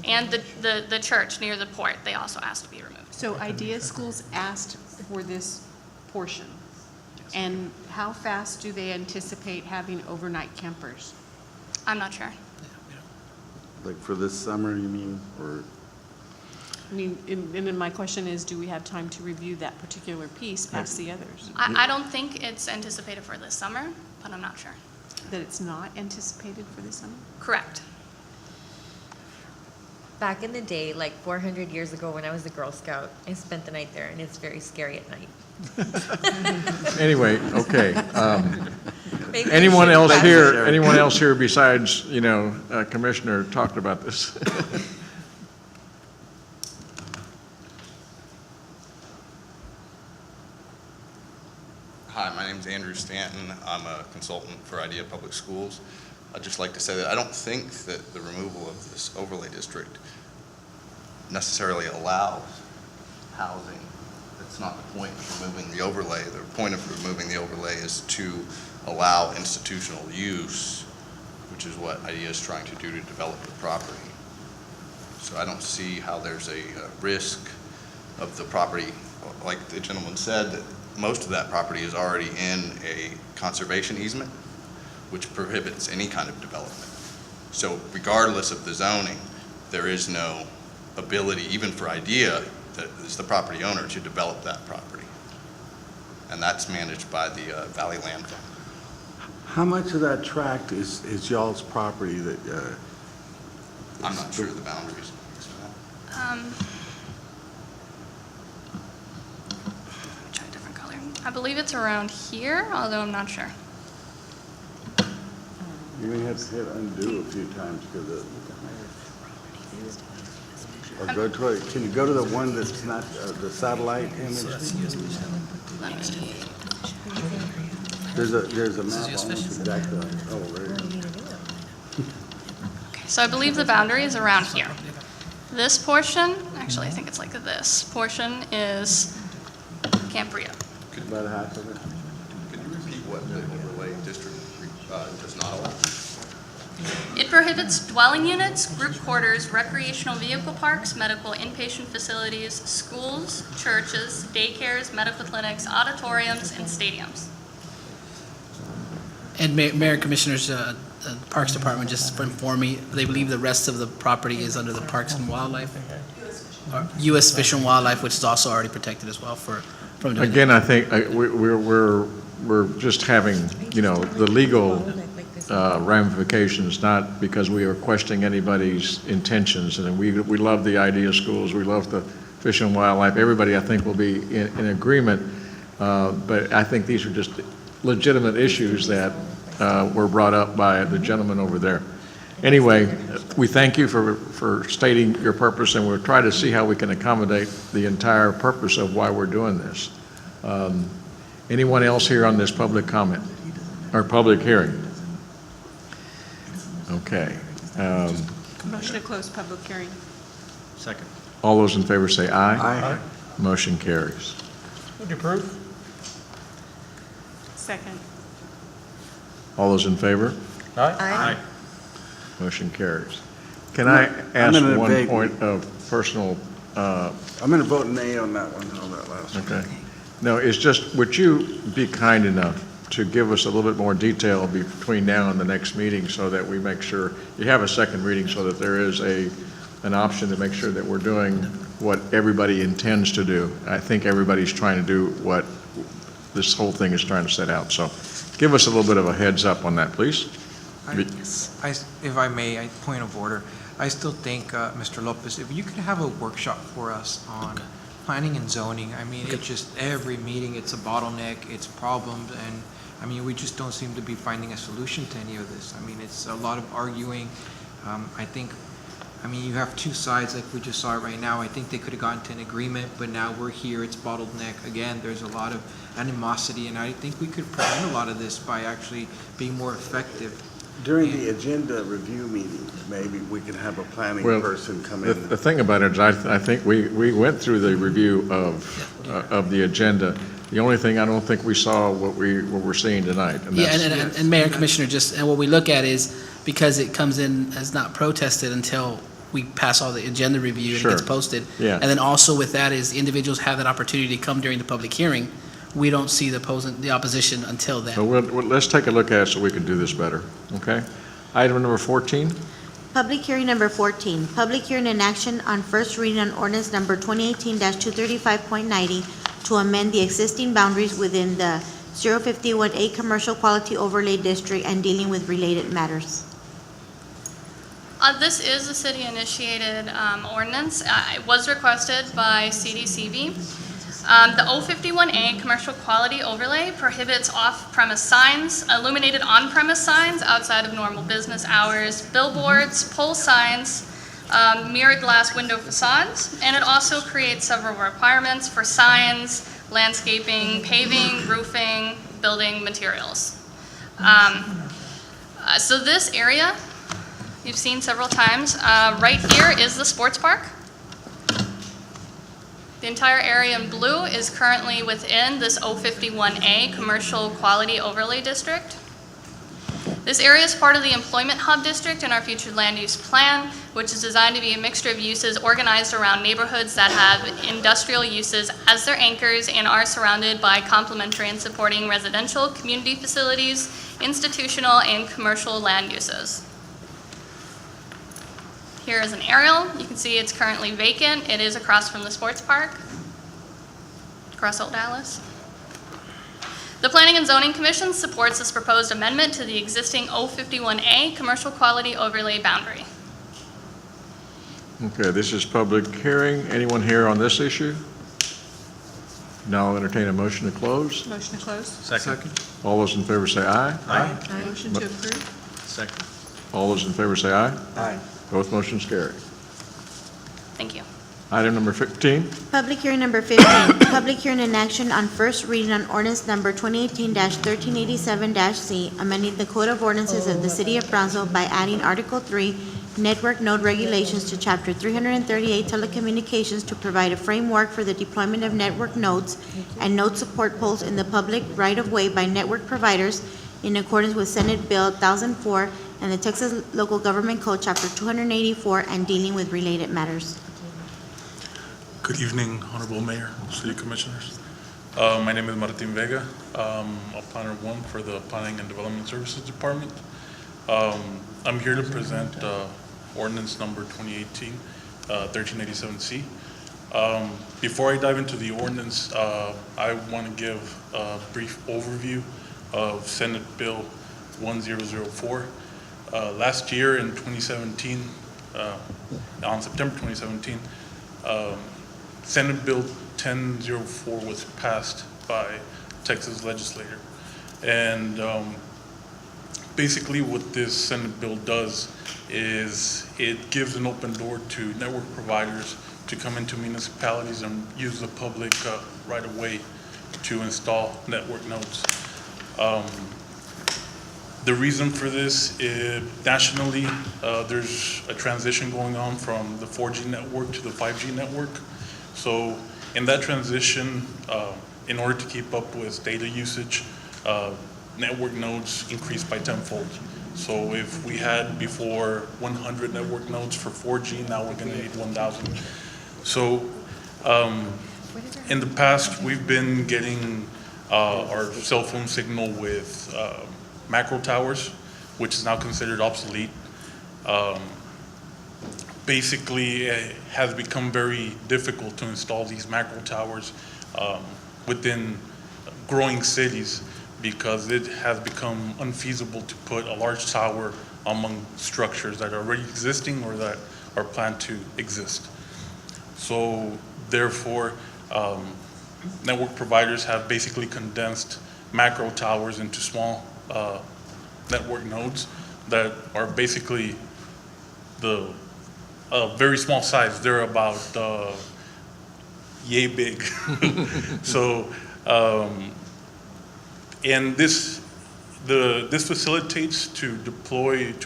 And the church near the port, they also asked to be removed. So Idea Schools asked for this portion. And how fast do they anticipate having overnight campers? I'm not sure. Like for this summer, you mean, or? I mean, and then my question is, do we have time to review that particular piece past the others? I don't think it's anticipated for this summer, but I'm not sure. That it's not anticipated for this summer? Correct. Back in the day, like 400 years ago when I was a Girl Scout, I spent the night there and it's very scary at night. Anyway, okay. Maybe Anyone we should- else here besides, you know, Commissioner talked about this? Hi, my name's Andrew Stanton. I'm a consultant for Idea Public Schools. I'd just like to say that I don't think that the removal of this overlay district necessarily allows housing. That's not the point of removing the overlay. The point of removing the overlay is to allow institutional use, which is what IDEA is trying to do to develop the property. So I don't see how there's a risk of the property, like the gentleman said, that most of that property is already in a conservation easement, which prohibits any kind of development. So regardless of the zoning, there is no ability, even for IDEA, that is the property owner, to develop that property. And that's managed by the Valley Land Fund. How much of that tract is y'all's property that? I'm not sure of the boundaries. Try a different color. I believe it's around here, although I'm not sure. You're gonna have to hit undo a few times because or go to it. Can you go to the one that's not the satellite image? There's a map almost exactly. Oh, there you go. So I believe the boundary is around here. This portion, actually I think it's like this portion is Camp Rio. About half of it. Could you repeat what the overlay district does not allow? It prohibits dwelling units, group quarters, recreational vehicle parks, medical inpatient facilities, schools, churches, daycares, medical clinics, auditoriums, and stadiums. And Mayor and Commissioners, the Parks Department just informed me, they believe the rest of the property is under the Parks and Wildlife, or U.S. Fish and Wildlife, which is also already protected as well from doing Again, I think we're just having, the legal ramifications, not because we are questioning anybody's intentions. And we love the idea of schools, we love the Fish and Wildlife. Everybody, I think, will be in agreement. But I think these are just legitimate issues that were brought up by the gentleman over there. Anyway, we thank you for stating your purpose, and we'll try to see how we can accommodate the entire purpose of why we're doing this. Anyone else here on this public comment or public hearing? Okay. Motion to close public hearing. Second. All those in favor say aye. Aye. Motion carries. Would you approve? Second. All those in favor? Aye. Motion carries. Can I I'm ask in a one debate. point of personal, I'm gonna vote nay on that one, on that last one. okay? No, it's just, would you be kind enough to give us a little bit more detail between now and the next meeting so that we make sure, you have a second reading so that there is an option to make sure that we're doing what everybody intends to do. I think everybody's trying to do what this whole thing is trying to set out. So give us a little bit of a heads up on that, please. If I may, point of order, I still think, Mr. Lopez, if you could have a workshop for us on planning and zoning. I mean, it's just every meeting, it's a bottleneck, it's problems, and I mean, we just don't seem to be finding a solution to any of this. I mean, it's a lot of arguing. I mean, you have two sides like we just saw right now. I think they could have gotten to an agreement, but now we're here, it's bottleneck. Again, there's a lot of animosity, and I think we could prevent a lot of this by actually being more effective. During the agenda review meeting, maybe we could have a planning Well, person come The in. thing about it is, I think we went through the review of the agenda. The only thing, I don't think we saw what we're seeing tonight. And Yeah, that's- and Mayor and Commissioner, and what we look at is, because it comes in as not protested until we pass all the agenda review and it gets Sure. posted. Yeah. And then also with that is individuals have that opportunity to come during the public hearing. We don't see the opposition until then. So let's take a look at it so we can do this better, okay? Item number 14? Public hearing number 14, public hearing and action on first reading on ordinance number 2018-235.90 to amend the existing boundaries within the 051A Commercial Quality Overlay District and dealing with related matters. This is a city-initiated ordinance. It was requested by CDCV. The 051A Commercial Quality Overlay prohibits off-premise signs, illuminated on-premise signs outside of normal business hours, billboards, pole signs, mirrored glass window facades, and it also creates several requirements for signs, landscaping, paving, roofing, building materials. So this area, you've seen several times. Right here is the sports park. The entire area in blue is currently within this 051A Commercial Quality Overlay District. This area is part of the Employment Hub District in our future land use plan, which is designed to be a mixture of uses organized around neighborhoods that have industrial uses as their anchors and are surrounded by complementary and supporting residential, community facilities, institutional, and commercial land uses. Here is an aerial. You can see it's currently vacant. It is across from the sports park, across Old Dallas. The Planning and Zoning Commission supports this proposed amendment to the existing 051A Commercial Quality Overlay boundary. Okay, this is public hearing. Anyone here on this issue? Now I'll entertain a motion to close. Motion to close? Second. All those in favor say aye. Aye. Motion to approve? Second. All those in favor say aye. Aye. Both motions carry. Thank you. Item number 15, Public hearing number 15, public hearing in action on first reading on ordinance number 2018-1387-C, amending the Code of Ordinances of the City of Brownsville by adding Article 3, Network Node Regulations to Chapter 338 Telecommunications to provide a framework for the deployment of network nodes and node support poles in the public right-of-way by network providers in accordance with Senate Bill 1004 and the Texas Local Government Code, Chapter 284, and dealing with related matters. Good evening, Honorable Mayor, City Commissioners. My name is Martin Vega. I'm a planner one for the Planning and Development Services Department. I'm here to present ordinance number 2018-1387C. Before I dive into the ordinance, I want to give a brief overview of Senate Bill 1004. Last year in 2017, on September 2017, Senate Bill 1004 was passed by Texas legislature. And basically what this Senate bill does is it gives an open door to network providers to come into municipalities and use the public right-of-way to install network nodes. The reason for this is nationally, there's a transition going on from the 4G network to the 5G network. So in that transition, in order to keep up with data usage, network nodes increased by tenfold. So if we had before 100 network nodes for 4G, now we're gonna need 1,000. So in the past, we've been getting our cell phone signal with macro towers, which is now considered obsolete. Basically, it has become very difficult to install these macro towers within growing cities because it has become unfeasible to put a large tower among structures that are already existing or that are planned to exist. So therefore, network providers have basically condensed macro towers into small network nodes that are basically very small size. They're about yay big. So, and this facilitates to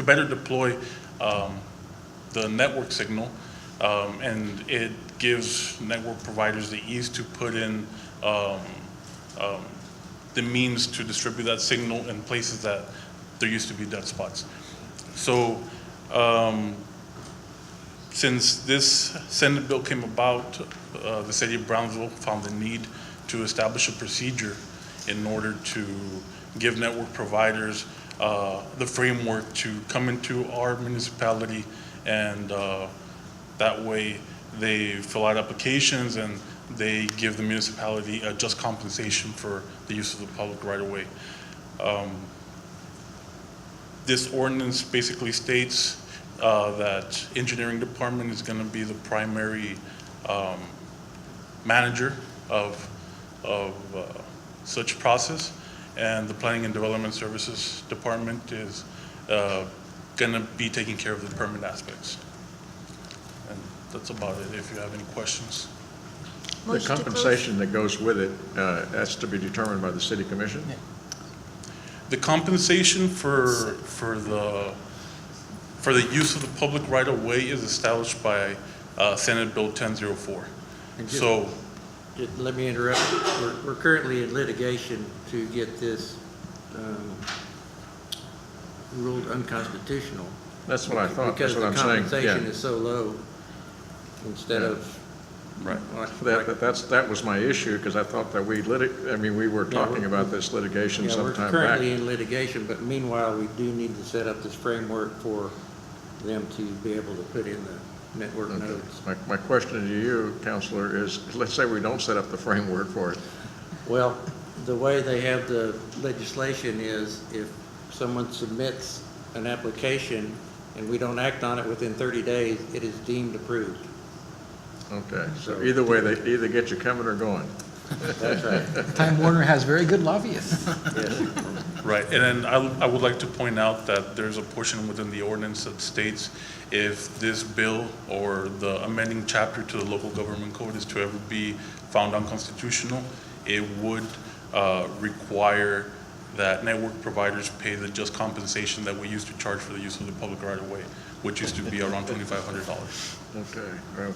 better deploy the network signal, and it gives network providers the ease to put in the means to distribute that signal in places that there used to be dead spots. So, since this Senate bill came about, the city of Brownsville found the need to establish a procedure in order to give network providers the framework to come into our municipality, and that way they fill out applications and they give the municipality a just compensation for the use of the public right of way. This ordinance basically states that engineering department is going to be the primary manager of such process, and the planning and development services department is going to be taking care of the permit aspects. And that's about it. If you have any questions. The compensation that goes with it has to be determined by the city commission? The compensation for the use of the public right of way is established by Senate Bill 1004. So, Let me interrupt. We're currently in litigation to get this ruled unconstitutional. That's what I thought. That's what I'm saying. Because the compensation is so low instead of. Right. That was my issue, because I thought that we were talking about this litigation some time back. We're currently in litigation, but meanwhile, we do need to set up this framework for them to be able to put in the network nodes. My question to you, Counselor, is let's say we don't set up the framework for it. Well, the way they have the legislation is if someone submits an application and we don't act on it within 30 days, it is deemed approved. Okay, so either way, they either get you coming or going. That's right. Time Warner has very good lobbyists. Right, and then I would like to point out that there's a portion within the ordinance that states if this bill or the amending chapter to the local government code is to ever be found unconstitutional, it would require that network providers pay the just compensation that we used to charge for the use of the public right-of-way, which used to be around $2,500. Okay, well,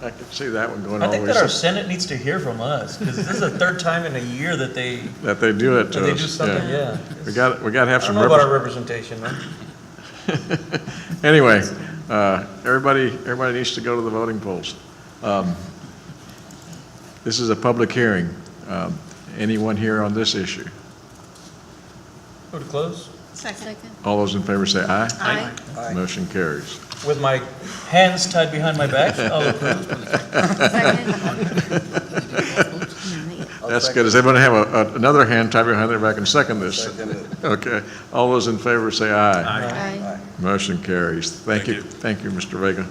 I can see that one going I all the think way. that our Senate needs to hear from us, because this is the third time in a year that they do it to that they us. do something, yeah. We got to have I some. don't know about our representation, man. Anyway, everybody needs to go to the voting polls. This is a public hearing. Anyone here on this issue? Go to close. Second. All those in favor say aye. Aye. Aye. Motion carries. With my hands tied behind my back, I'll approve. That's good. Does everyone have another hand tied behind their back and second this? Okay. All those in favor say aye. Aye. Motion carries. Thank you. Thank you, Mr. Vega.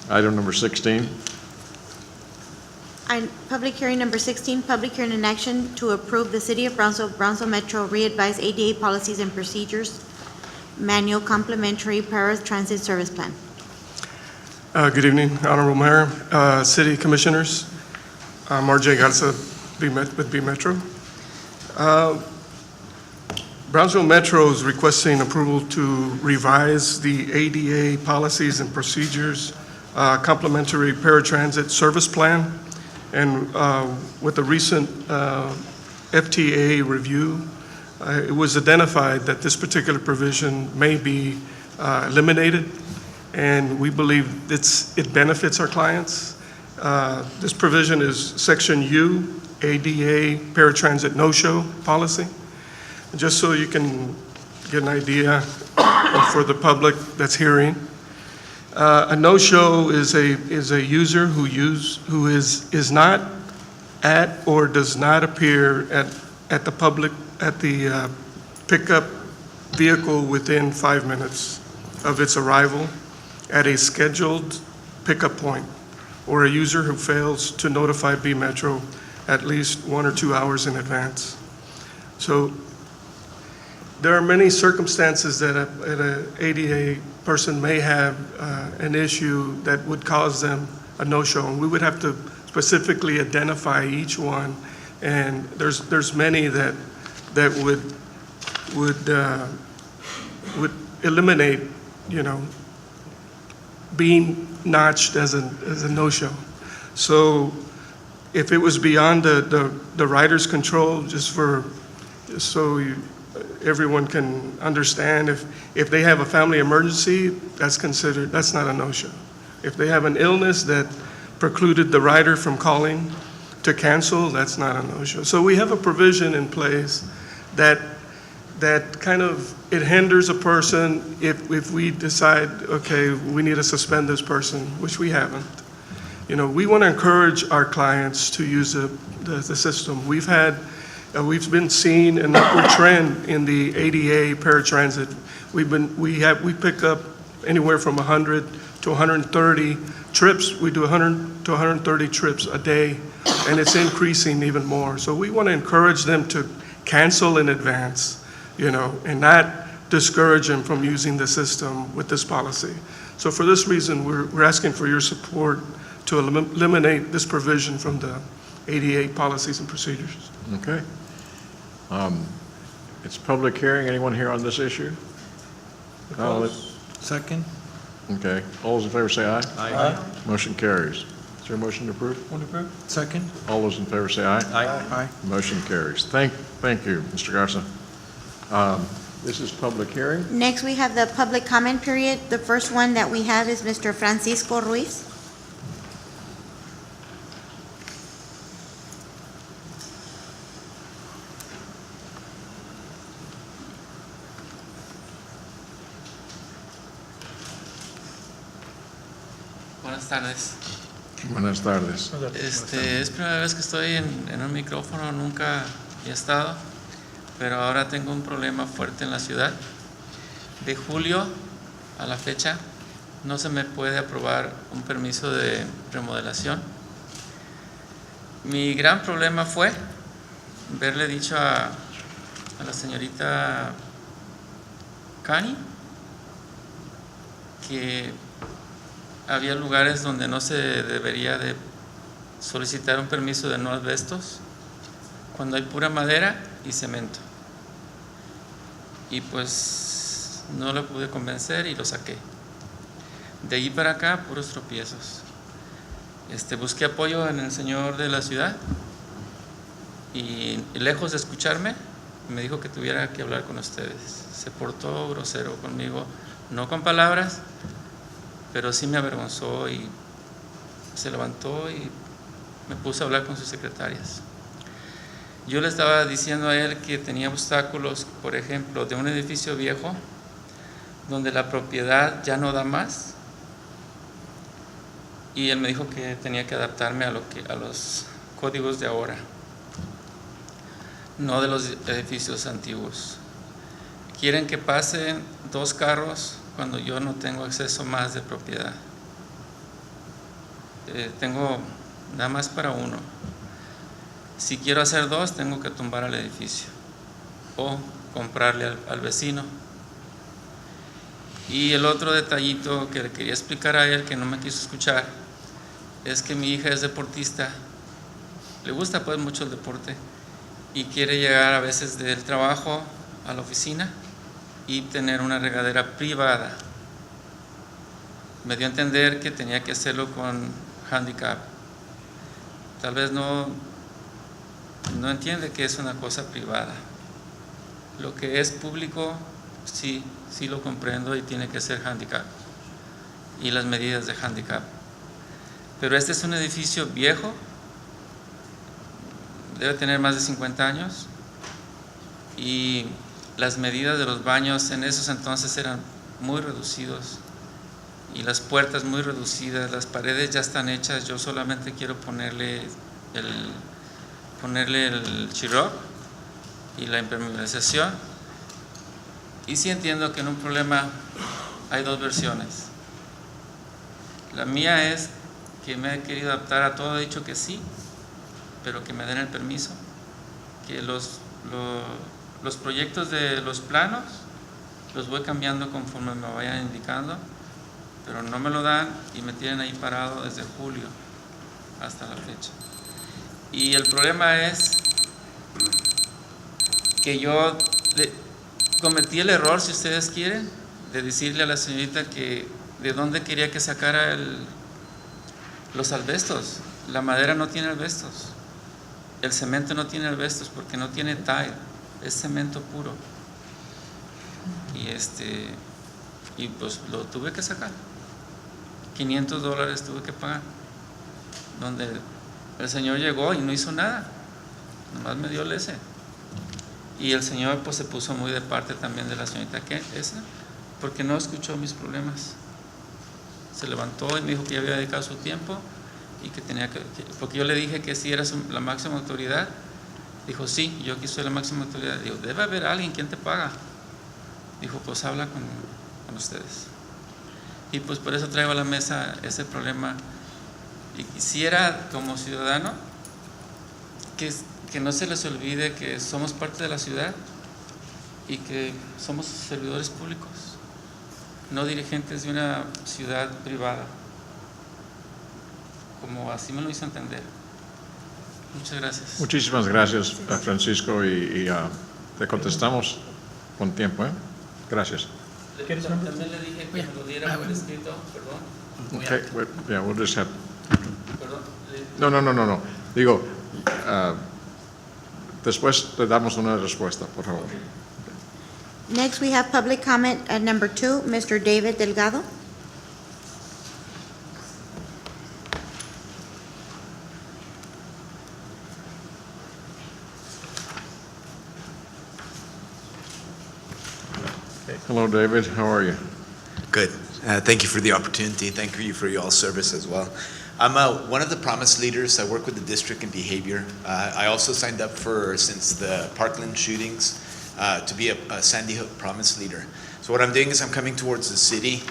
Item number 16. Public hearing number 16, public hearing in action to approve the City of Brownsville Metro re-advised ADA policies and procedures manual complementary paratransit service plan. Good evening, Honorable Mayor, City Commissioners. I'm RJ Garza with B Metro. Brownsville Metro is requesting approval to revise the ADA policies and procedures complementary paratransit service plan. And with the recent FTA review, it was identified that this particular provision may be eliminated, and we believe it benefits our clients. This provision is Section U, ADA paratransit no-show policy. Just so you can get an idea for the public that's hearing, a no-show is a user who is not at or does not appear at the pickup vehicle within 5 minutes of its arrival at a scheduled pickup point, or a user who fails to notify B Metro at least 1 or 2 hours in advance. So there are many circumstances that an ADA person may have an issue that would cause them a no-show, and we would have to specifically identify each one. And there's many that would eliminate, being notched as a no-show. So if it was beyond the rider's control, just so everyone can understand, if they have a family emergency, that's not a no-show. If they have an illness that precluded the rider from calling to cancel, that's not a no-show. So we have a provision in place that kind of, it hinders a person if we decide, okay, we need to suspend this person, which we haven't. We want to encourage our clients to use the system. We've been seeing an upward trend in the ADA paratransit. We pick up anywhere from 100 to 130 trips. We do 100 to 130 trips a day, and it's increasing even more. So we want to encourage them to cancel in advance, and not discourage them from using the system with this policy. So for this reason, we're asking for your support to eliminate this provision from the ADA policies and procedures. Okay. It's public hearing. Anyone here on this issue? Second. Okay. All those in favor say aye. Aye. Motion carries. Is there a motion to approve? Second. All those in favor say aye. Aye. Motion carries. Thank you, Mr. Garza. This is public hearing. Next, we have the public comment period. The first one that we have is Mr. Francisco Ruiz. Buenas tardes. Buenas tardes. Es primera vez que estoy en un micrófono, nunca he estado, pero ahora tengo un problema fuerte en la ciudad. De julio a la fecha no se me puede aprobar un permiso de remodelación. Mi gran problema fue haberle dicho a la señorita Cani que había lugares donde no se debería de solicitar un permiso de no asbestos cuando hay pura madera y cemento. Y pues no lo pude convencer y lo saqué. De ahí para acá, puros tropiezos. Busqué apoyo en el señor de la ciudad y lejos de escucharme, me dijo que tuviera que hablar con ustedes. Se portó grosero conmigo, no con palabras, pero sí me avergonzó y se levantó y me puso a hablar con sus secretarias. Yo le estaba diciendo a él que tenía obstáculos, por ejemplo, de un edificio viejo donde la propiedad ya no da más, y él me dijo que tenía que adaptarme a los códigos de ahora, no de los edificios antiguos. Quieren que pasen 2 carros cuando yo no tengo acceso más de propiedad. Tengo nada más para 1. Si quiero hacer 2, tengo que tumbar al edificio o comprarle al vecino. Y el otro detallito que le quería explicar a él, que no me quiso escuchar, es que mi hija es deportista, le gusta pues mucho el deporte y quiere llegar a veces del trabajo a la oficina y tener una regadera privada. Me dio a entender que tenía que hacerlo con handicap. Tal vez no entiende que es una cosa privada. Lo que es público, sí lo comprendo y tiene que ser handicap y las medidas de handicap. Pero este es un edificio viejo, debe tener más de 50 años y las medidas de los baños en esos entonces eran muy reducidos y las puertas muy reducidas, las paredes ya están hechas, yo solamente quiero ponerle el chirroc y la impermeabilización. Y sí entiendo que en un problema hay 2 versiones. La mía es que me he querido adaptar a todo, he dicho que sí, pero que me den el permiso, que los proyectos de los planos los voy cambiando conforme me vayan indicando, pero no me lo dan y me tienen ahí parado desde julio hasta la fecha. Y el problema es que yo cometí el error, si ustedes quieren, de decirle a la señorita que de dónde quería que sacara los asbestos. La madera no tiene asbestos, el cemento no tiene asbestos porque no tiene tile, es cemento puro. Y pues lo tuve que sacar. $500 tuve que pagar, donde el señor llegó y no hizo nada, nomás me dio el ese. Y el señor pues se puso muy de parte también de la señorita porque no escuchó mis problemas. Se levantó y me dijo que ya había dedicado su tiempo y que tenía porque yo le dije que si eras la máxima autoridad. Dijo, sí, yo aquí soy la máxima autoridad. Digo, debe haber alguien, ¿quién te paga? Dijo, pues habla con ustedes. Y pues por eso traigo a la mesa ese problema. Y quisiera como ciudadano que no se les olvide que somos parte de la ciudad y que somos servidores públicos, no dirigentes de una ciudad privada, como así me lo hizo entender. Muchas gracias. Muchísimas gracias, Francisco, y te contestamos con tiempo, ¿eh? Gracias. También le dije que me lo diera por escrito, perdón. Okay, yeah, we'll just have... Perdón. No. Digo, después te damos una respuesta, por favor. Next, we have public comment at number 2, Mr. David Delgado. Hello, David. How are you? Good. Thank you for the opportunity. Thank you for y'all's service as well. I'm one of the Promise leaders. I work with the district in behavior. I also signed up since the Parkland shootings to be a Sandy Hook Promise leader. So what I'm doing is I'm coming towards the city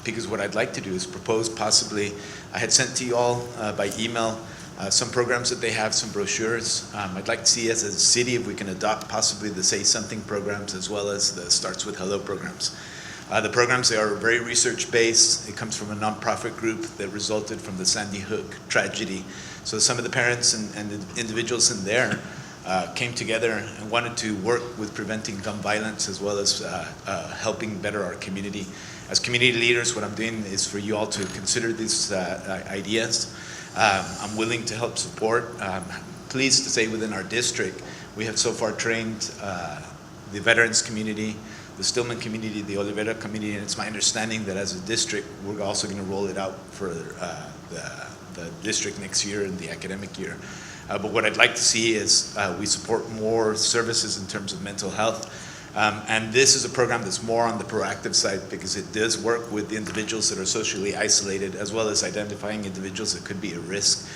because what I'd like to do is propose possibly, I had sent to you all by email some programs that they have, some brochures. I'd like to see as a city if we can adopt possibly the Say Something programs as well as the Starts With Hello programs. The programs, they are very research-based. It comes from a nonprofit group that resulted from the Sandy Hook tragedy. So some of the parents and the individuals in there came together and wanted to work with preventing gun violence as well as helping better our community. As community leaders, what I'm doing is for you all to consider these ideas. I'm willing to help support. Pleased to say within our district, we have so far trained the veterans community, the Stillman community, the Olivera community, and it's my understanding that as a district, we're also going to roll it out for the district next year in the academic year. But what I'd like to see is we support more services in terms of mental health. And this is a program that's more on the proactive side because it does work with the individuals that are socially isolated as well as identifying individuals that could be at risk.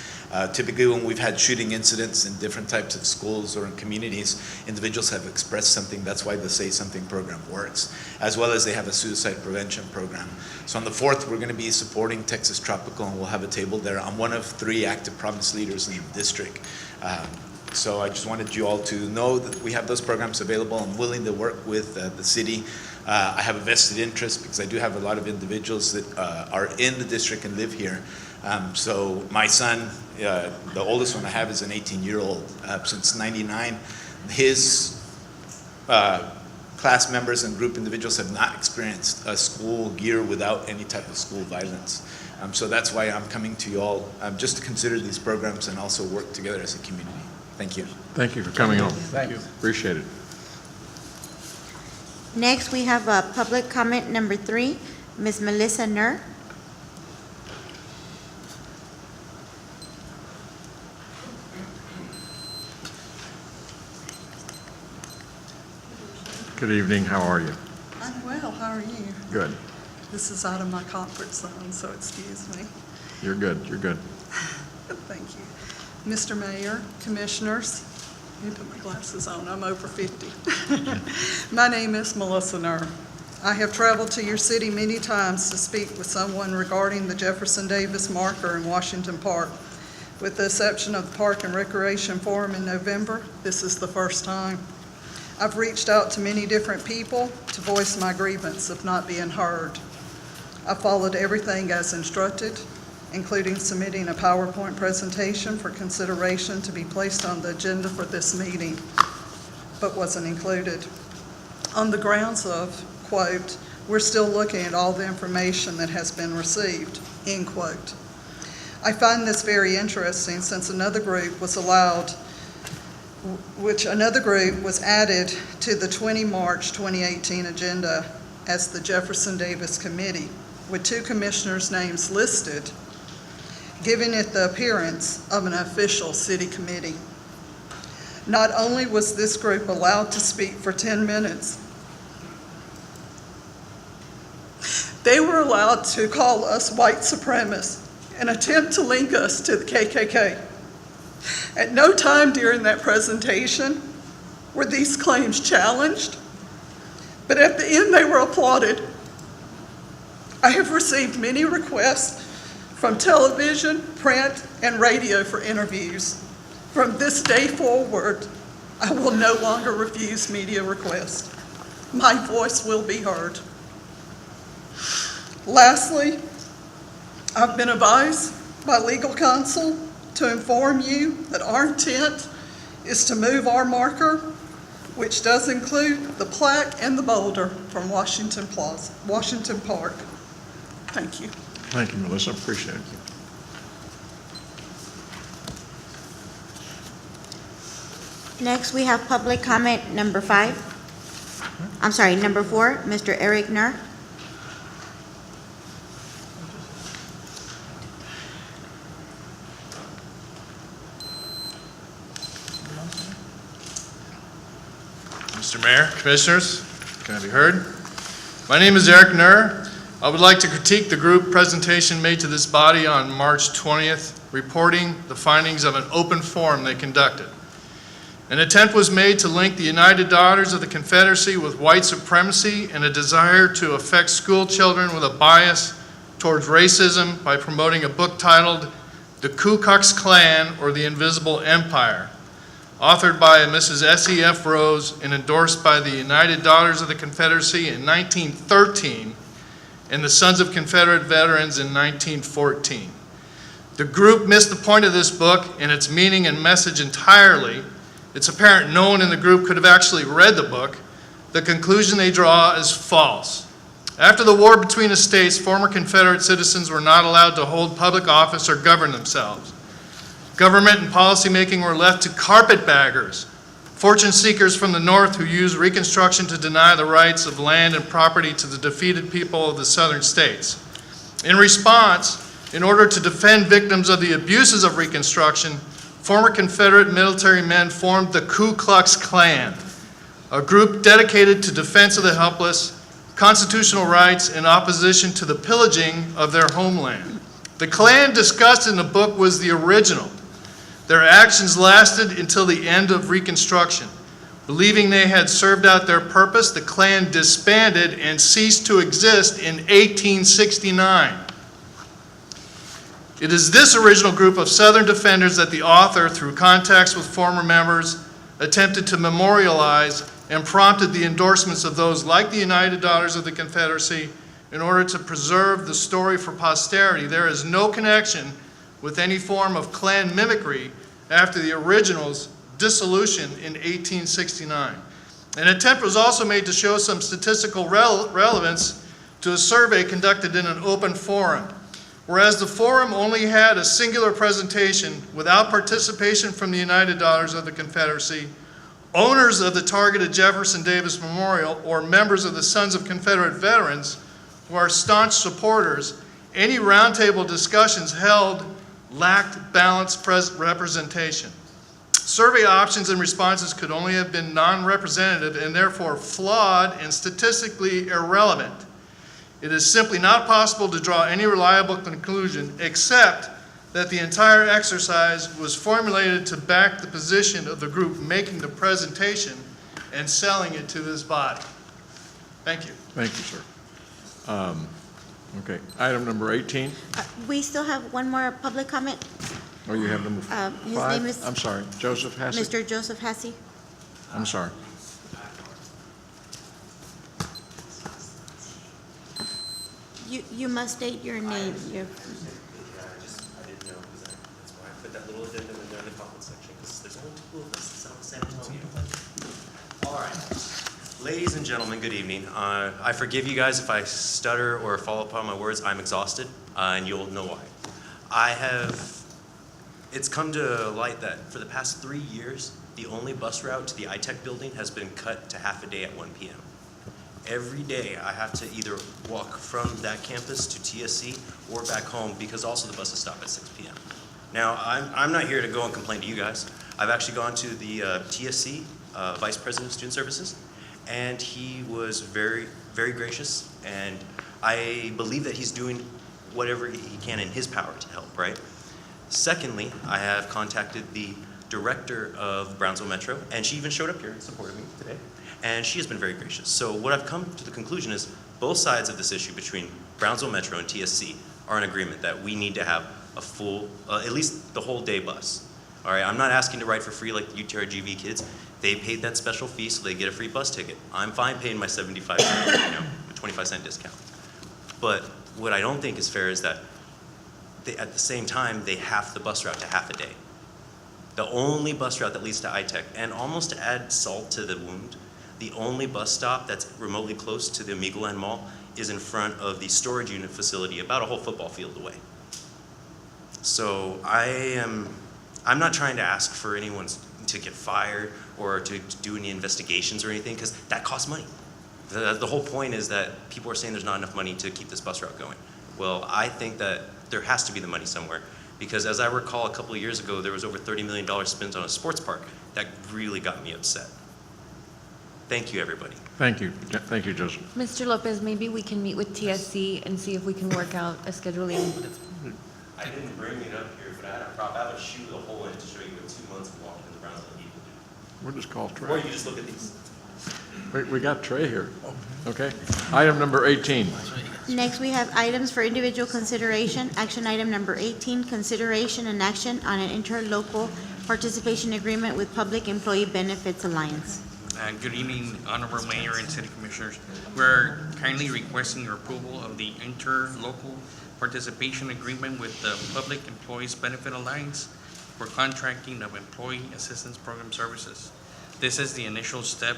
Typically when we've had shooting incidents in different types of schools or in communities, individuals have expressed something. That's why the Say Something program works, as well as they have a suicide prevention program. So on the 4th, we're going to be supporting Texas Tropical, and we'll have a table there. I'm one of 3 active promise leaders in the district. So I just wanted you all to know that we have those programs available. I'm willing to work with the city. I have a vested interest because I do have a lot of individuals that are in the district and live here. So my son, the oldest one I have is an 18-year-old. Since '99, his class members and group individuals have not experienced a school year without any type of school violence. So that's why I'm coming to you all, just to consider these programs and also work together as a community. Thank you. Thank you for coming on. Thank you. Appreciate it. Next, we have public comment number 3, Ms. Melissa Nur. Good evening, how are you? I'm well, how are you? Good. This is out of my comfort zone, so excuse me. You're good, you're good. Thank you. Mr. Mayor, Commissioners, let me put my glasses on, I'm over 50. My name is Melissa Nur. I have traveled to your city many times to speak with someone regarding the Jefferson Davis marker in Washington Park. With the exception of the Park and Recreation Forum in November, this is the first time. I've reached out to many different people to voice my grievance of not being heard. I followed everything as instructed, including submitting a PowerPoint presentation for consideration to be placed on the agenda for this meeting, but wasn't included. On the grounds of, quote, "We're still looking at all the information that has been received," end quote. I find this very interesting since another group was added to the 20 March 2018 agenda as the Jefferson Davis Committee, with 2 commissioners' names listed, giving it the appearance of an official city committee. Not only was this group allowed to speak for 10 minutes, they were allowed to call us white supremacists and attempt to link us to the KKK. At no time during that presentation were these claims challenged, but at the end they were applauded. I have received many requests from television, print, and radio for interviews. From this day forward, I will no longer refuse media requests. My voice will be heard. Lastly, I've been advised by legal counsel to inform you that our intent is to move our marker, which does include the plaque and the boulder from Washington Park. Thank you. Thank you, Melissa, appreciate it. Next, we have public comment number 4, Mr. Eric Nur. Mr. Mayor, Commissioners, can I be heard? My name is Eric Nur. I would like to critique the group presentation made to this body on March 20th, reporting the findings of an open forum they conducted. An attempt was made to link the United Daughters of the Confederacy with white supremacy and a desire to affect school children with a bias towards racism by promoting a book titled The Ku Klux Klan or the Invisible Empire, authored by Mrs. S.E.F. Rose and endorsed by the United Daughters of the Confederacy in 1913 and the Sons of Confederate Veterans in 1914. The group missed the point of this book and its meaning and message entirely. It's apparent no one in the group could have actually read the book. The conclusion they draw is false. After the war between the states, former Confederate citizens were not allowed to hold public office or govern themselves. Government and policymaking were left to carpetbaggers, fortune seekers from the North who used Reconstruction to deny the rights of land and property to the defeated people of the southern states. In response, in order to defend victims of the abuses of Reconstruction, former Confederate military men formed the Ku Klux Klan, a group dedicated to defense of the helpless, constitutional rights, and opposition to the pillaging of their homeland. The Klan discussed in the book was the original. Their actions lasted until the end of Reconstruction. Believing they had served out their purpose, the Klan disbanded and ceased to exist in 1869. It is this original group of Southern defenders that the author, through contacts with former members, attempted to memorialize and prompted the endorsements of those like the United Daughters of the Confederacy in order to preserve the story for posterity. There is no connection with any form of Klan mimicry after the original's dissolution in 1869. An attempt was also made to show some statistical relevance to a survey conducted in an open forum. Whereas the forum only had a singular presentation without participation from the United Daughters of the Confederacy, owners of the targeted Jefferson Davis Memorial or members of the Sons of Confederate Veterans who are staunch supporters, any roundtable discussions held lacked balanced representation. Survey options and responses could only have been non-representative and therefore flawed and statistically irrelevant. It is simply not possible to draw any reliable conclusion except that the entire exercise was formulated to back the position of the group making the presentation and selling it to this body. Thank you. Thank you, sir. Okay, item number 18. We still have one more public comment. Oh, you have number His 5? name is I'm sorry, Joseph Hassett? Mr. Joseph Hassey. I'm sorry. You must state your name. I didn't know, that's why I put that little addendum in there in the comment section, because there's only two of us, it's not San Antonio. All right. Ladies and gentlemen, good evening. I forgive you guys if I stutter or fall upon my words. I'm exhausted, and you'll know why. It's come to light that for the past 3 years, the only bus route to the ITech building has been cut to half a day at 1 p.m. Every day, I have to either walk from that campus to TSC or back home because also the buses stop at 6 p.m. Now, I'm not here to go and complain to you guys. I've actually gone to the TSC, Vice President of Student Services, and he was very, very gracious, and I believe that he's doing whatever he can in his power to help, right? Secondly, I have contacted the director of Brownsville Metro, and she even showed up here and supported me today. And she has been very gracious. So what I've come to the conclusion is both sides of this issue between Brownsville Metro and TSC are in agreement that we need to have a full, at least the whole day bus. All right, I'm not asking to ride for free like the UTRGV kids. They paid that special fee so they get a free bus ticket. I'm fine paying my 75 cents, a 25-cent discount. But what I don't think is fair is that at the same time, they half the bus route to half a day. The only bus route that leads to ITech, and almost to add salt to the wound, the only bus stop that's remotely close to the Amigoland Mall is in front of the storage unit facility about a whole football field away. So I'm not trying to ask for anyone to get fired or to do any investigations or anything, because that costs money. The whole point is that people are saying there's not enough money to keep this bus route going. Well, I think that there has to be the money somewhere, because as I recall a couple of years ago, there was over $30 million spent on a sports park. That really got me upset. Thank you, everybody. Thank you. Thank you, Joseph. Mr. Lopez, maybe we can meet with TSC and see if we can work out a scheduling. I didn't bring it up here, but I had a prop. I would shoot a hole in to show you what 2 months of walking in the Brownsville people do. We'll just call Trey. Or you just look at these. We got Trey here. Okay. Item number 18. Next, we have items for individual consideration. Action item number 18, consideration and action on an interlocal participation agreement with Public Employee Benefits Alliance. Good evening, Honorable Mayor and City Commissioners. We're kindly requesting your approval of the interlocal participation agreement with the Public Employees Benefit Alliance for contracting of employee assistance program services. This is the initial step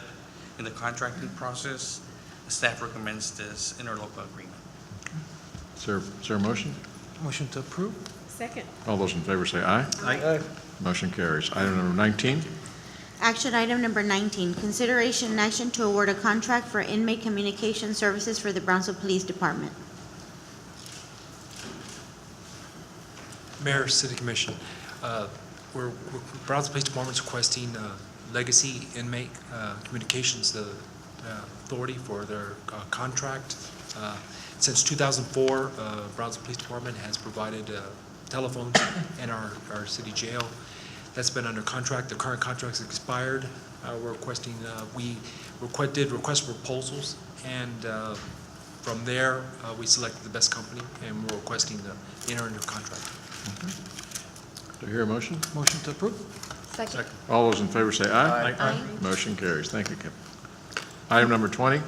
in the contracting process. Staff recommends this interlocal agreement. Is there a motion? Motion to approve? Second. All those in favor say aye. Aye. Motion carries. Item number 19, Action item number 19, consideration and action to award a contract for inmate communication services for the Brownsville Police Department. Mayor, City Commission, Brownsville Police Department's requesting Legacy Inmate Communications, the authority for their contract. Since 2004, Brownsville Police Department has provided telephones in our city jail. That's been under contract. The current contract's expired. We're requesting, we did request proposals, and from there, we selected the best company, and we're requesting to enter into a contract. do I hear a motion? Motion to approve? Second. All those in favor say aye. Aye. Motion carries. Thank you, Kim. Item number 20,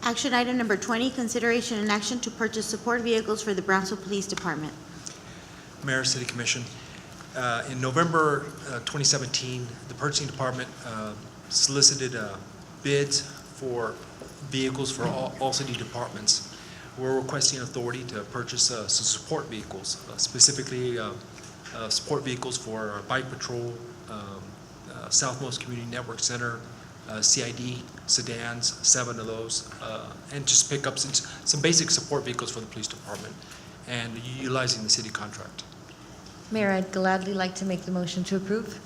Action item number 20, consideration and action to purchase support vehicles for the Brownsville Police Department. Mayor, City Commission, in November 2017, the purchasing department solicited bids for vehicles for all city departments. We're requesting authority to purchase some support vehicles, specifically support vehicles for our bike patrol, Southmost Community Network Center, CID sedans, 7 of those, and just pick up some basic support vehicles for the police department, and utilizing the city contract. Mayor, I'd gladly like to make the motion to approve.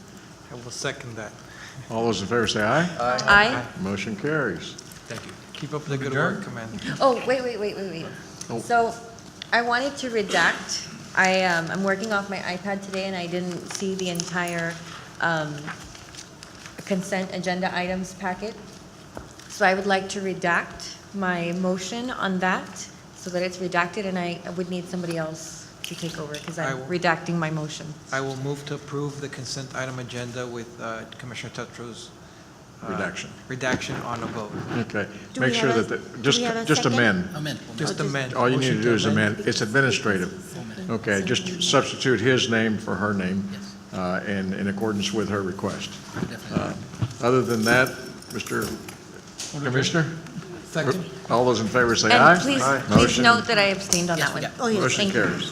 I will second that. all those in favor say aye. Aye. Motion carries. Thank you. Keep up the good work, Commander. Oh, wait. Oh. So I wanted to redact, I'm working off my iPad today and I didn't see the entire consent agenda items packet. So I would like to redact my motion on that so that it's redacted, and I would need somebody else to take over because I I'm will- redacting my motion. I will move to approve the consent item agenda with Commissioner Tetro's redaction on a vote. Okay. Do Make we sure have that, a- do we have a just second? amend. Just amend. All you need to Motion do is amend. amend. It's administrative. Okay, just substitute his name for her name, and in accordance with her request. Other than that, Mr. Commissioner? Second. All those in favor say aye. And please Motion- note that I abstained on that one. Oh, yes, Motion thank you. carries.